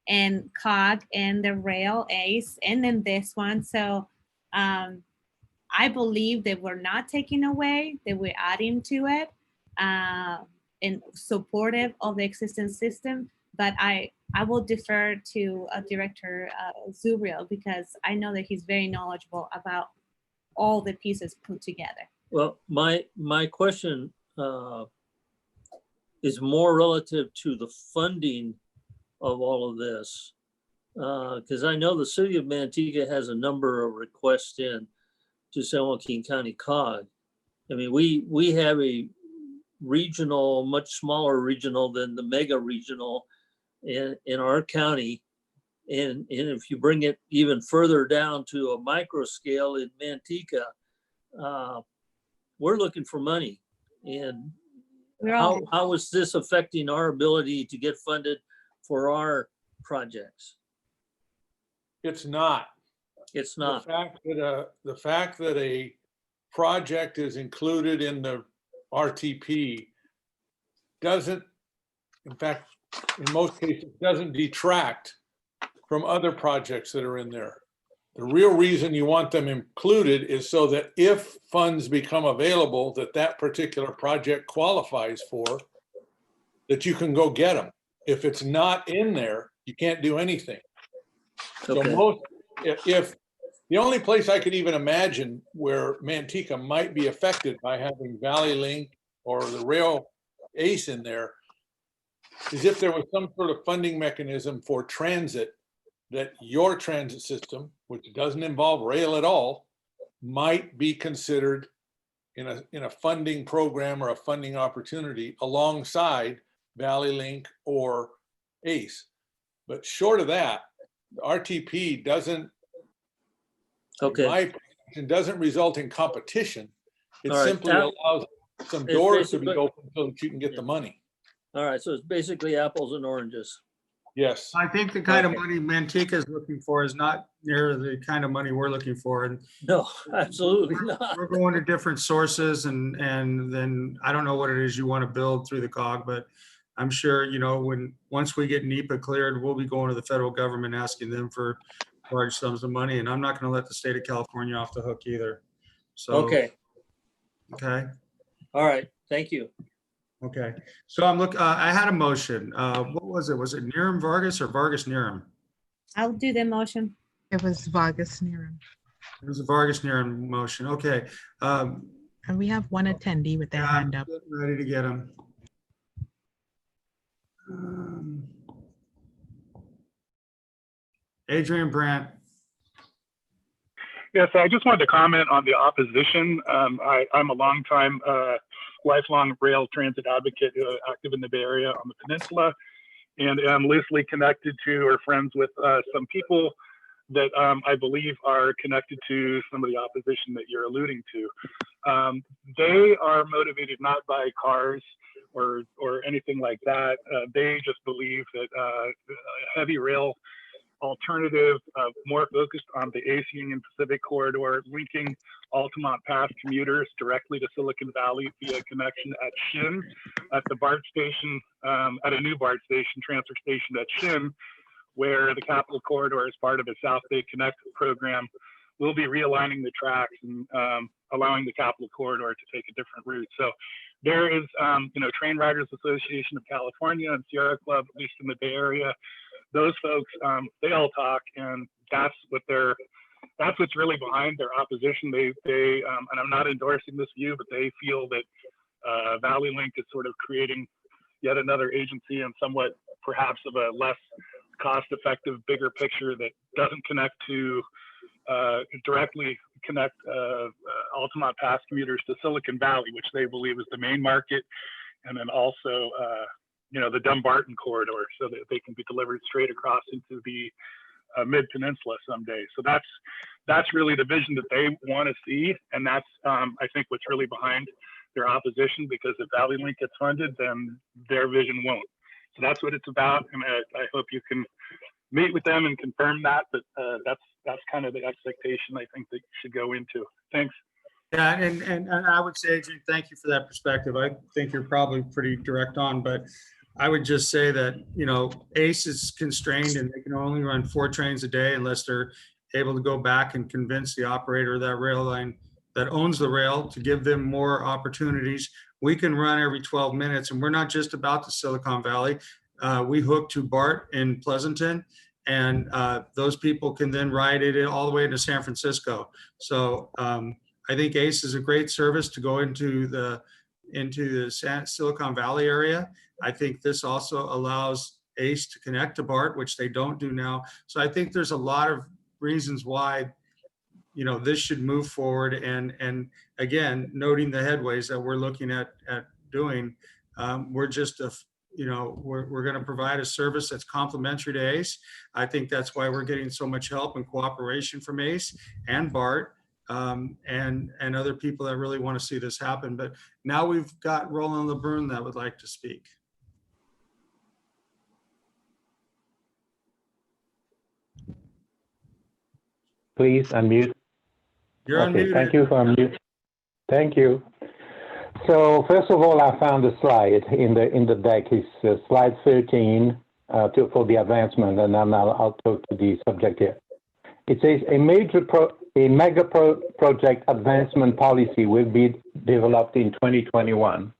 S9: and COG and the rail ACE and then this one. So I believe they were not taking away, they were adding to it and supportive of the existing system. But I will defer to Director Zubriel because I know that he's very knowledgeable about all the pieces put together.
S4: Well, my question is more relative to the funding of all of this. Because I know the city of Manteca has a number of requests in to San Joaquin County COG. I mean, we have a regional, much smaller regional than the mega regional in our county. And if you bring it even further down to a micro scale in Manteca, we're looking for money. And
S9: We're all,
S4: how is this affecting our ability to get funded for our projects?
S16: It's not.
S4: It's not.
S16: The fact that a project is included in the RTP doesn't, in fact, in most cases, doesn't detract from other projects that are in there. The real reason you want them included is so that if funds become available that that particular project qualifies for, that you can go get them. If it's not in there, you can't do anything.
S4: Okay.
S16: So if the only place I could even imagine where Manteca might be affected by having Valley Link or the rail ACE in there is if there was some sort of funding mechanism for transit that your transit system, which doesn't involve rail at all, might be considered in a funding program or a funding opportunity alongside Valley Link or ACE. But short of that, the RTP doesn't,
S4: Okay.
S16: in my opinion, doesn't result in competition. It
S4: All right.
S16: simply allows some
S4: It's
S16: doors to be
S4: basically-
S16: open so that you can get the money.
S4: All right, so it's basically apples and oranges.
S16: Yes.
S1: I think the kind of money Manteca is looking for is not near the kind of money we're looking for. And
S4: No, absolutely not.
S1: we're going to different sources and then I don't know what it is you want to build through the COG, but I'm sure, you know, once we get NEPA cleared, we'll be going to the federal government asking them for large sums of money. And I'm not going to let the state of California off the hook either. So,
S4: Okay,
S1: okay.
S4: all right, thank you.
S1: Okay. So I had a motion. What was it? Was it Niram Vargas or Vargas Niram?
S9: I'll do the motion.
S2: It was Vargas Niram.
S1: It was a Vargas Niram motion. Okay.
S2: And we have one attendee with their hand up.
S1: Getting ready to get him. Adrian Brandt.
S7: Yes, I just wanted to comment on the opposition. I'm a longtime, lifelong rail transit advocate active in the Bay Area on the peninsula, and I'm loosely connected to or friends with some people that I believe are connected to some of the opposition that you're alluding to. They are motivated not by cars or anything like that. They just believe that heavy rail alternative, more focused on the ACE Union Pacific corridor, linking Altamont Pass commuters directly to Silicon Valley via connection at Shin, at the BART station, at a new BART station, transfer station at Shin, where the Capital Corridor is part of the South Bay Connect program. We'll be realigning the tracks and allowing the Capital Corridor to take a different route. So there is, Train Riders Association of California and Sierra Club, at least in the Bay Area. Those folks, they all talk, and that's what's really behind their opposition. They and I'm not endorsing this view, but they feel that Valley Link is sort of creating yet another agency and somewhat perhaps of a less cost-effective, bigger picture that doesn't connect to directly connect Altamont Pass commuters to Silicon Valley, which they believe is the main market, and then also the Dumbarton corridor, so that they can be delivered straight across into the mid-peninsula someday. So that's really the vision that they want to see, and that's I think what's really behind their opposition, because if Valley Link gets funded, then their vision won't. So that's what it's about, and I hope you can meet with them and confirm that. But that's kind of the expectation I think that you should go into. Thanks.
S1: Yeah, and I would say, Adrian, thank you for that perspective. I think you're probably pretty direct on, but I would just say that, ACE is constrained and they can only run 4 trains a day unless they're able to go back and convince the operator of that rail line that owns the rail to give them more opportunities. We can run every 12 minutes, and we're not just about the Silicon Valley. We hook to BART in Pleasanton, and those people can then ride it all the way to San Francisco. So I think ACE is a great service to go into the Silicon Valley area. I think this also allows ACE to connect to BART, which they don't do now. So I think there's a lot of reasons why, this should move forward. And again, noting the headways that we're looking at doing, we're just we're going to provide a service that's complementary to ACE. I think that's why we're getting so much help and cooperation from ACE and BART. and other people that really want to see this happen. But now we've got Roland LeBrun that would like to speak.
S8: Please unmute.
S1: You're
S8: Okay,
S1: unmuted.
S8: thank you for unmute. Thank you. So first of all, I found a slide in the deck. It's slide 13 for the advancement, and then I'll talk to the subject here. It says a mega project advancement policy will be developed in 2021.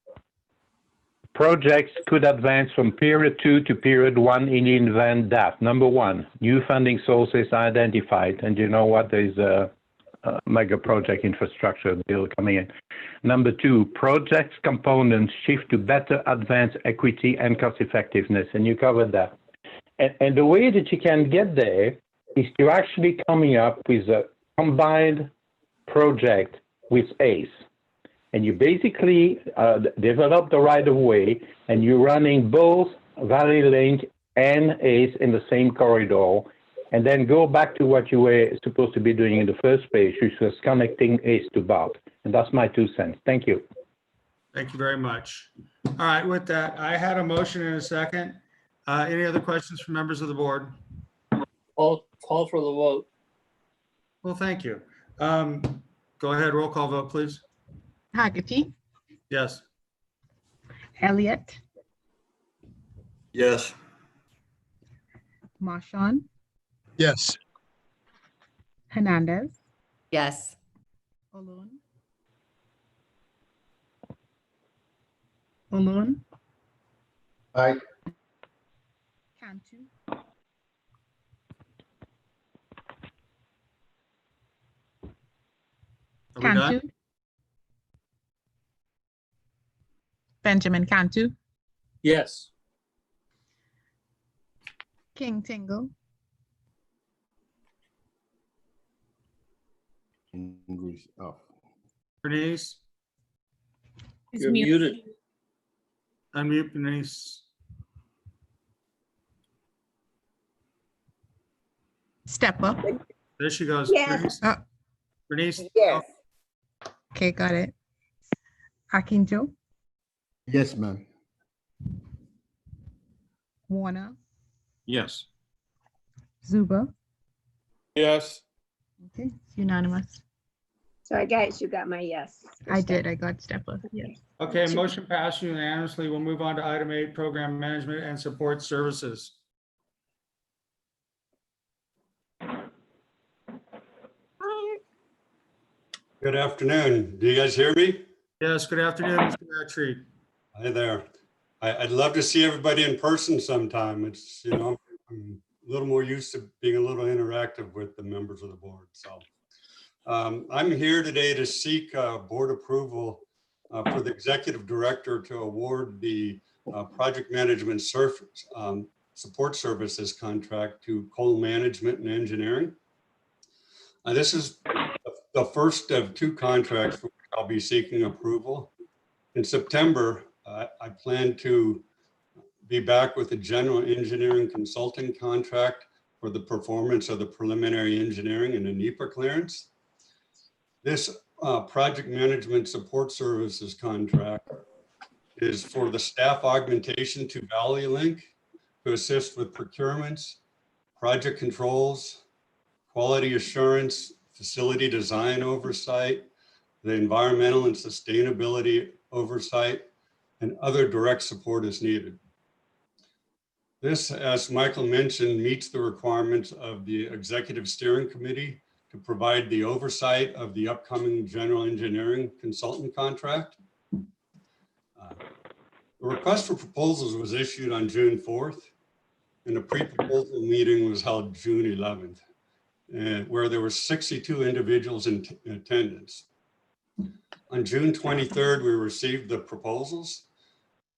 S8: Projects could advance from period 2 to period 1 in the event that, number 1, new funding sources are identified, and you know what, there's a mega project infrastructure bill coming in. Number 2, project components shift to better advance equity and cost effectiveness, and you covered that. And the way that you can get there is to actually coming up with a combined project with ACE. And you basically develop the right of way, and you're running both Valley Link and ACE in the same corridor, and then go back to what you were supposed to be doing in the first phase, which was connecting ACE to BART. And that's my 2 cents. Thank you.
S1: Thank you very much. All right, with that, I had a motion and a second. Any other questions from members of the board?
S4: Call for the vote.
S1: Well, thank you. Go ahead, roll call vote, please.
S2: Haggerty,
S1: Yes.
S2: Elliott,
S17: Yes.
S2: Marchand,
S5: Yes.
S2: Hernandez,
S14: Yes.
S2: Olun, Olun,
S15: Aye.
S2: Cantu,
S1: Are we done?
S2: Cantu, Benjamin Cantu,
S4: Yes.
S2: King Tingle,
S15: English off.
S1: Bernice,
S9: It's
S4: You're
S9: muted.
S4: muted.
S1: unmute Bernice.
S2: Stepper.
S1: There she goes.
S13: Yes.
S1: Bernice.
S2: Oh,
S1: Bernice.
S3: Yes.
S2: okay, got it. Akinjo,
S15: Yes, ma'am.
S2: Warner,
S17: Yes.
S2: Zuba.
S16: Yes.
S2: Okay, it's unanimous.
S13: So I guess you got my yes.
S2: I did. I got Stepper. Yes.
S1: Okay, motion passed unanimously. We'll move on to item 8, program management and support services.
S17: Good afternoon. Do you guys hear me?
S1: Yes, good afternoon, Mr. Airtree.
S17: Hi there. I'd love to see everybody in person sometime. It's, you know, I'm a little more used to being a little interactive with the members of the board. So I'm here today to seek board approval for the executive director to award the project management support services contract to Coal Management and Engineering. This is the first of 2 contracts for which I'll be seeking approval. In September, I plan to be back with a general engineering consulting contract for the performance of the preliminary engineering and a NEPA clearance. This project management support services contract is for the staff augmentation to Valley Link to assist with procurements, project controls, quality assurance, facility design oversight, the environmental and sustainability oversight, and other direct support as needed. This, as Michael mentioned, meets the requirements of the Executive Steering Committee to provide the oversight of the upcoming general engineering consultant contract. The request for proposals was issued on June 4th, and a pre-proposal meeting was held June 11th, where there were 62 individuals in attendance. On June 23rd, we received the proposals,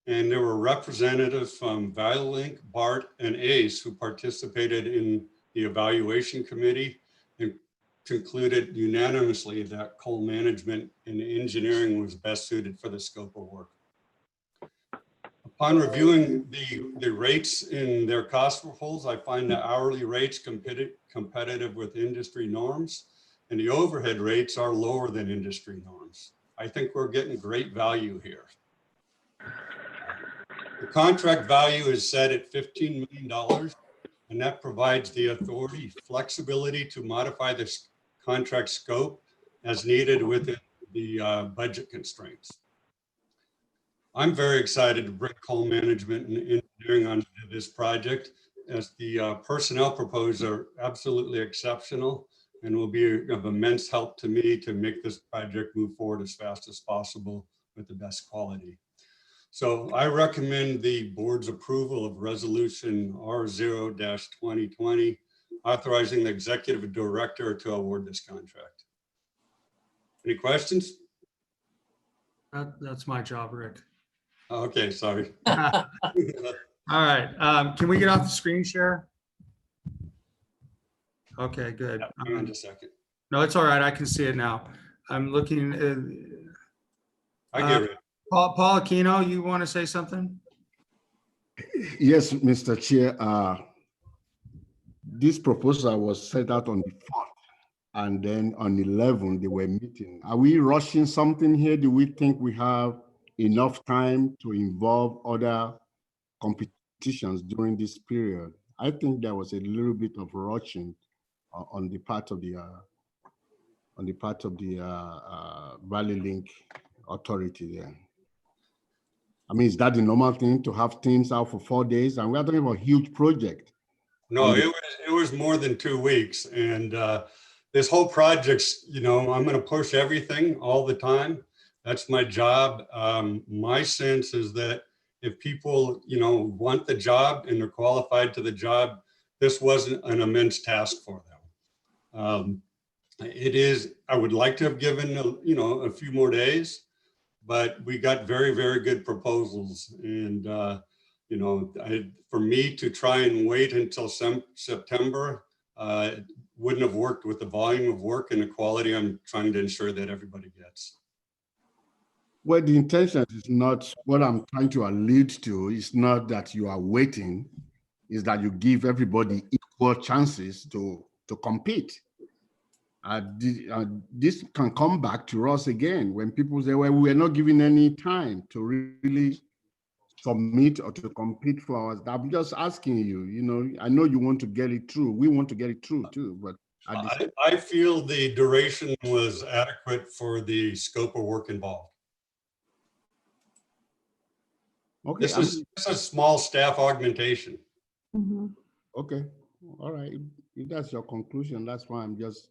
S17: and there were representatives from Valley Link, BART, and ACE who participated in the evaluation committee and concluded unanimously that coal management and engineering was best suited for the scope of work. Upon reviewing the rates in their cost proposals, I find the hourly rates competitive with industry norms and the overhead rates are lower than industry norms. I think we're getting great value here. The contract value is set at $15 million, and that provides the authority flexibility to modify this contract scope as needed within the budget constraints. I'm very excited to bring coal management and engineering onto this project, as the personnel proposed are absolutely exceptional and will be of immense help to me to make this project move forward as fast as possible with the best quality. So I recommend the board's approval of resolution R0-2020, authorizing the executive director to award this contract. Any questions?
S1: That's my job, Rick.
S17: Okay, sorry.
S1: All right. Can we get off the screen share? Okay, good.
S17: Hang on just a second.
S1: No, it's all right. I can see it now. I'm looking.
S17: I get it.
S1: Paul Aquino, you want to say something?
S15: Yes, Mr. Chair. This proposal was set out on the 4th, and then on the 11th, they were meeting. Are we rushing something here? Do we think we have enough time to involve other competitions during this period? I think there was a little bit of rushing on the part of the Valley Link Authority there. I mean, is that the normal thing to have teams out for 4 days? And we're talking about a huge project.
S17: No, it was more than 2 weeks. And this whole project's, you know, I'm going to push everything all the time. That's my job. My sense is that if people, you know, want the job and they're qualified to the job, this wasn't an immense task for them. It is, I would like to have given, you know, a few more days, but we got very, very good proposals. And, you know, for me to try and wait until September, wouldn't have worked with the volume of work and the quality I'm trying to ensure that everybody gets.
S15: Well, the intention is not, what I'm trying to allude to is not that you are waiting, is that you give everybody equal chances to compete. This can come back to us again when people say, well, we're not given any time to really submit or to compete for us. I'm just asking you, you know, I know you want to get it through. We want to get it through too, but
S17: I feel the duration was adequate for the scope of work involved.
S15: Okay,
S17: This is a small staff augmentation.
S9: Mm-hmm.
S15: Okay, all right. If that's your conclusion, that's why I'm just,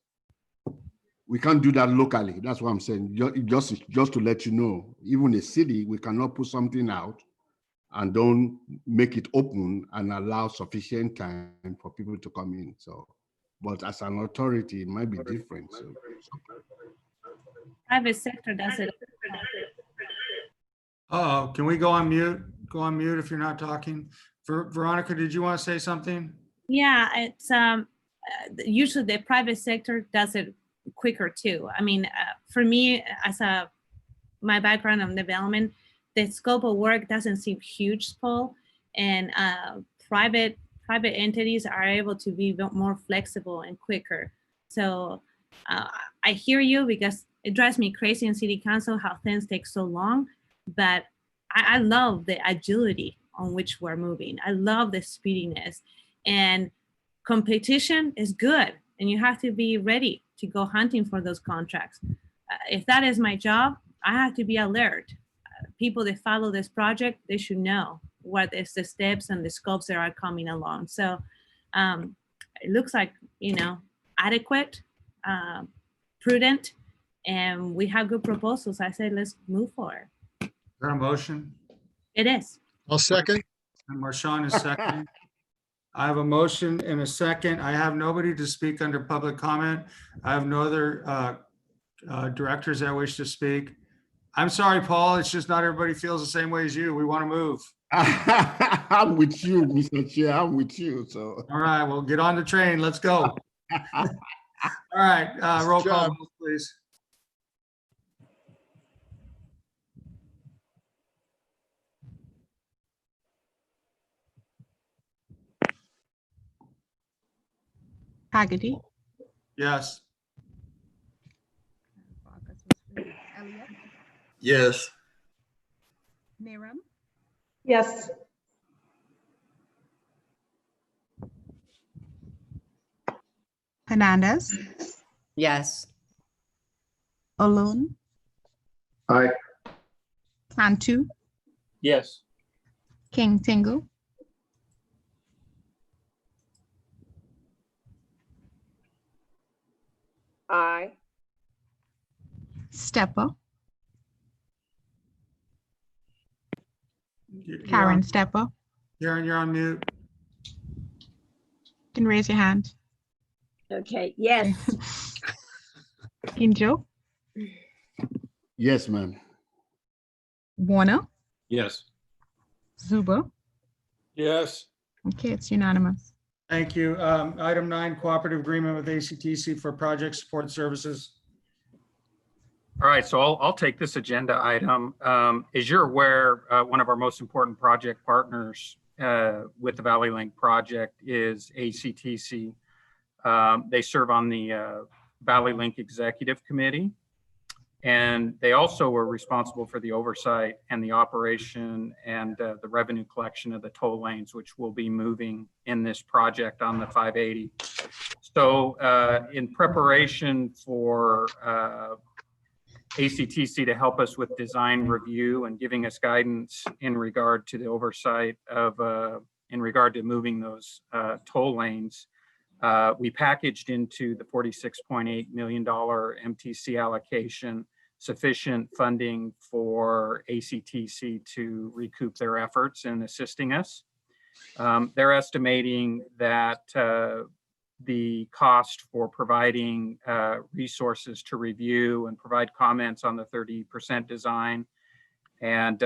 S15: we can't do that locally. That's what I'm saying. Just to let you know, even a city, we cannot put something out and don't make it open and allow sufficient time for people to come in. So, but as an authority, it might be different. So.
S9: Private sector does it.
S1: Oh, can we go on mute? Go on mute if you're not talking. Veronica, did you want to say something?
S9: Yeah, it's usually the private sector does it quicker too. I mean, for me, as my background on development, the scope of work doesn't seem huge, Paul, and private entities are able to be more flexible and quicker. So I hear you, because it drives me crazy in city council how things take so long, but I love the agility on which we're moving. I love the speediness, and competition is good, and you have to be ready to go hunting for those contracts. If that is my job, I have to be alert. People that follow this project, they should know what is the steps and the scopes that are coming along. So it looks like, you know, adequate, prudent, and we have good proposals. I say, let's move forward.
S1: Is there a motion?
S9: It is.
S5: I'll second.
S1: And Marshawn is second. I have a motion and a second. I have nobody to speak under public comment. I have no other directors that wish to speak. I'm sorry, Paul. It's just not everybody feels the same way as you. We want to move.
S15: I'm with you, Mr. Chair. I'm with you. So.
S1: All right, well, get on the train. Let's go. All right, roll call, please.
S2: Haggerty,
S1: Yes.
S18: Yes.
S2: Niram,
S12: Yes.
S2: Hernandez,
S14: Yes.
S2: Olun,
S18: Aye.
S2: Cantu,
S4: Yes.
S2: King Tingle,
S3: Aye.
S2: Stepper,
S1: You're
S2: Karen
S1: on-
S2: Stepper.
S1: Karen, you're on mute.
S2: You can raise your hand.
S13: Okay, yes.
S2: Kinjo,
S15: Yes, ma'am.
S2: Warner,
S18: Yes.
S2: Zuba.
S16: Yes.
S2: Okay, it's unanimous.
S1: Thank you. Item 9, cooperative agreement with ACTC for project support services.
S10: All right, so I'll take this agenda item. As you're aware, one of our most important project partners with the Valley Link project is ACTC. They serve on the Valley Link Executive Committee, and they also were responsible for the oversight and the operation and the revenue collection of the toll lanes, which will be moving in this project on the 580. So in preparation for ACTC to help us with design review and giving us guidance in regard to the oversight of, in regard to moving those toll lanes, we packaged into the $46.8 million MTC allocation sufficient funding for ACTC to recoup their efforts in assisting us. They're estimating that the cost for providing resources to review and provide comments on the 30% design and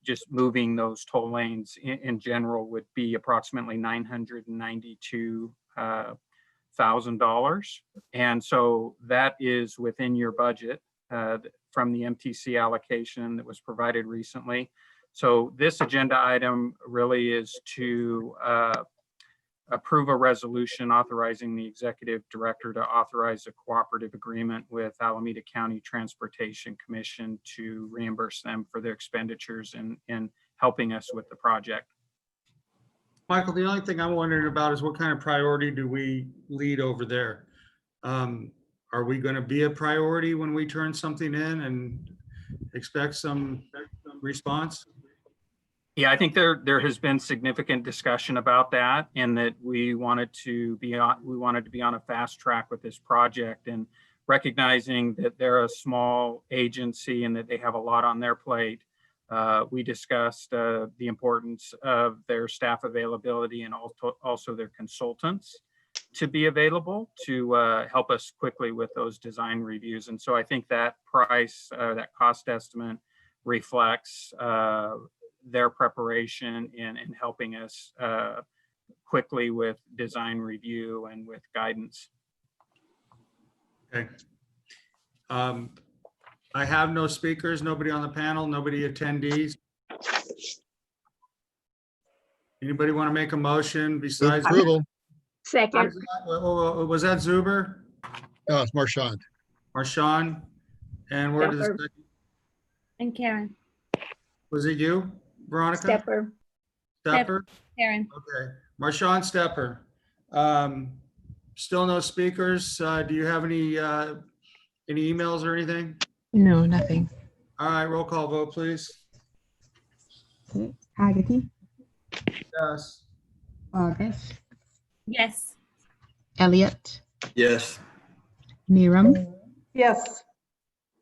S10: just moving those toll lanes in general would be approximately $992,000. And so that is within your budget from the MTC allocation that was provided recently. So this agenda item really is to approve a resolution authorizing the executive director to authorize a cooperative agreement with Alameda County Transportation Commission to reimburse them for their expenditures in helping us with the project.
S1: Michael, the only thing I'm wondering about is what kind of priority do we lead over there? Are we going to be a priority when we turn something in and expect some response?
S10: Yeah, I think there has been significant discussion about that, and that we wanted to be on a fast track with this project, and recognizing that they're a small agency and that they have a lot on their plate. We discussed the importance of their staff availability and also their consultants to be available to help us quickly with those design reviews. And so I think that price, that cost estimate reflects their preparation in helping us quickly with design review and with guidance.
S1: Okay. I have no speakers, nobody on the panel, nobody attendees. Anybody want to make a motion besides?
S5: Approval.
S13: Second.
S1: Was that Zuber?
S5: No, it's Marchand.
S1: Marchand? And where does,
S13: Stepper.
S9: And Karen.
S1: was it you, Veronica?
S13: Stepper.
S1: Stepper?
S9: Karen.
S1: Okay, Marchand Stepper. Still no speakers. Do you have any emails or anything?
S2: No, nothing.
S1: All right, roll call vote, please.
S2: Okay. Haggerty,
S1: Yes.
S2: August,
S9: Yes.
S2: Elliott,
S18: Yes.
S2: Niram,
S12: Yes.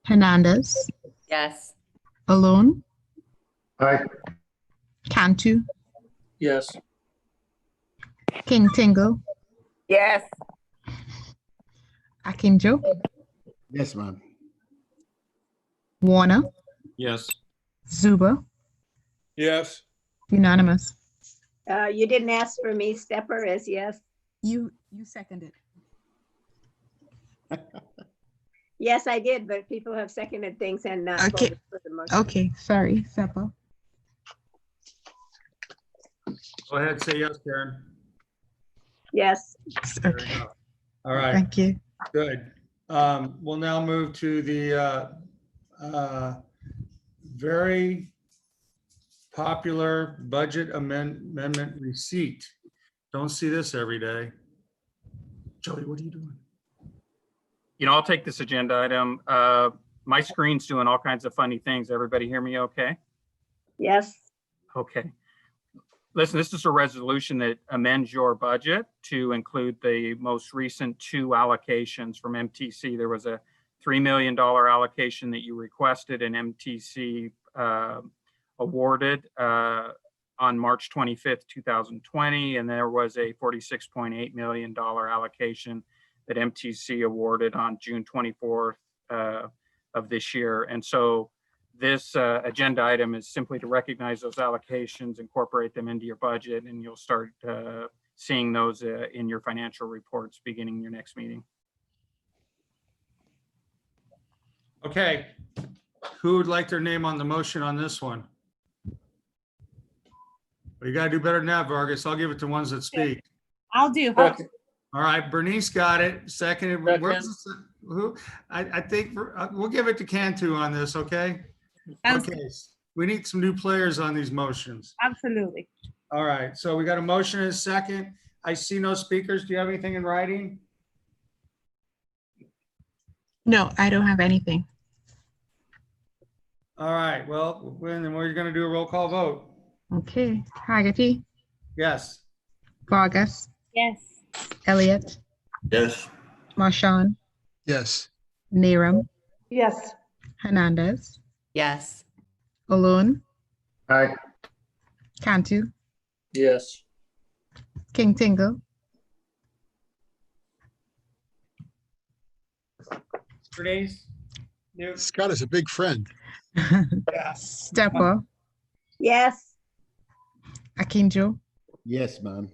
S2: Hernandez,
S14: Yes.
S2: Alone,
S18: Aye.
S2: Cantu,
S4: Yes.
S2: King Tingle,
S3: Yes.
S2: Akinjo,
S15: Yes, ma'am.
S2: Warner,
S18: Yes.
S2: Zuba,
S16: Yes.
S2: unanimous.
S13: You didn't ask for me, Stepper, as yes.
S2: You seconded.
S13: Yes, I did, but people have seconded things and not
S2: Okay.
S13: voted for the motion.
S2: Okay, sorry, Seppa.
S1: Go ahead, say yes, Karen.
S13: Yes.
S1: There we
S2: Okay,
S1: go. All right,
S2: thank you.
S1: good. We'll now move to the very popular budget amendment receipt. Don't see this every day. Joey, what are you doing?
S10: You know, I'll take this agenda item. My screen's doing all kinds of funny things. Everybody hear me okay?
S13: Yes.
S10: Okay. Listen, this is a resolution that amends your budget to include the most recent 2 allocations from MTC. There was a $3 million allocation that you requested and MTC awarded on March 25th, 2020. And there was a $46.8 million allocation that MTC awarded on June 24th of this year. And so this agenda item is simply to recognize those allocations, incorporate them into your budget, and you'll start seeing those in your financial reports beginning your next meeting.
S1: Okay, who would like their name on the motion on this one? Well, you gotta do better than that, Vargas. I'll give it to ones that speak.
S9: I'll do.
S1: All right, Bernice got it. Seconded. Who? I think we'll give it to Cantu on this, okay? Okay, we need some new players on these motions.
S9: Absolutely.
S1: All right, so we got a motion and a second. I see no speakers. Do you have anything in writing?
S2: No, I don't have anything.
S1: All right, well, then we're gonna do a roll call vote.
S2: Okay, Haggerty,
S1: Yes.
S2: Vargas,
S9: Yes.
S2: Elliott,
S18: Yes.
S2: Marchand,
S5: Yes.
S2: Neram,
S12: Yes.
S2: Hernandez,
S14: Yes.
S2: Olun,
S18: Aye.
S2: Cantu,
S4: Yes.
S2: King Tingle,
S1: Bernice?
S5: Scott is a big friend.
S2: Stepper,
S13: Yes.
S2: Akinjo,
S15: Yes, ma'am.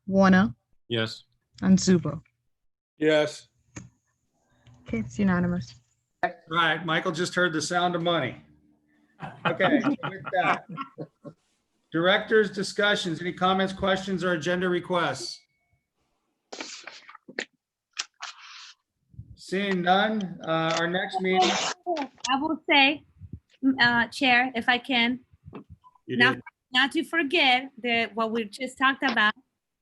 S2: Warner,
S18: Yes.
S2: and Zubo.
S16: Yes.
S2: Okay, it's unanimous.
S1: All right, Michael just heard the sound of money. Okay, with that. Directors' discussions, any comments, questions, or agenda requests? Seeing none, our next meeting.
S9: I will say, Chair, if I can, not to forget that what we just talked about,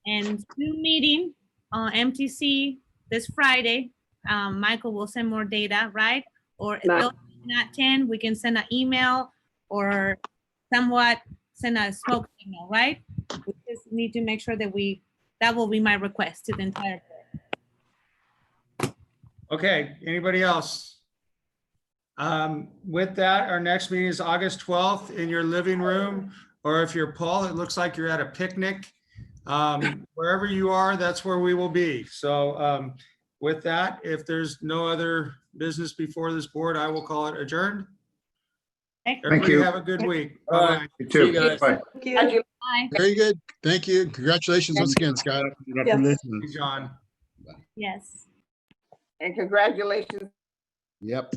S9: and Zoom meeting on MTC this Friday. Michael will send more data, right? Or if those not 10, we can send an email or somewhat send a smoke signal, right? We just need to make sure that that will be my request to the entire board.
S1: Okay, anybody else? With that, our next meeting is August 12th in your living room, or if you're Paul, it looks like you're at a picnic. Wherever you are, that's where we will be. So with that, if there's no other business before this board, I will call it adjourned. Everybody
S18: you.
S1: have a good week.
S16: All
S1: Bye-bye.
S16: right.
S18: You too.
S16: See you guys.
S18: Bye.
S13: Thank you.
S9: Bye.
S5: Very good. Thank you. Congratulations once again, Scott.
S15: Congratulations.
S1: John.
S9: Yes.
S3: And congratulations.
S15: Yep.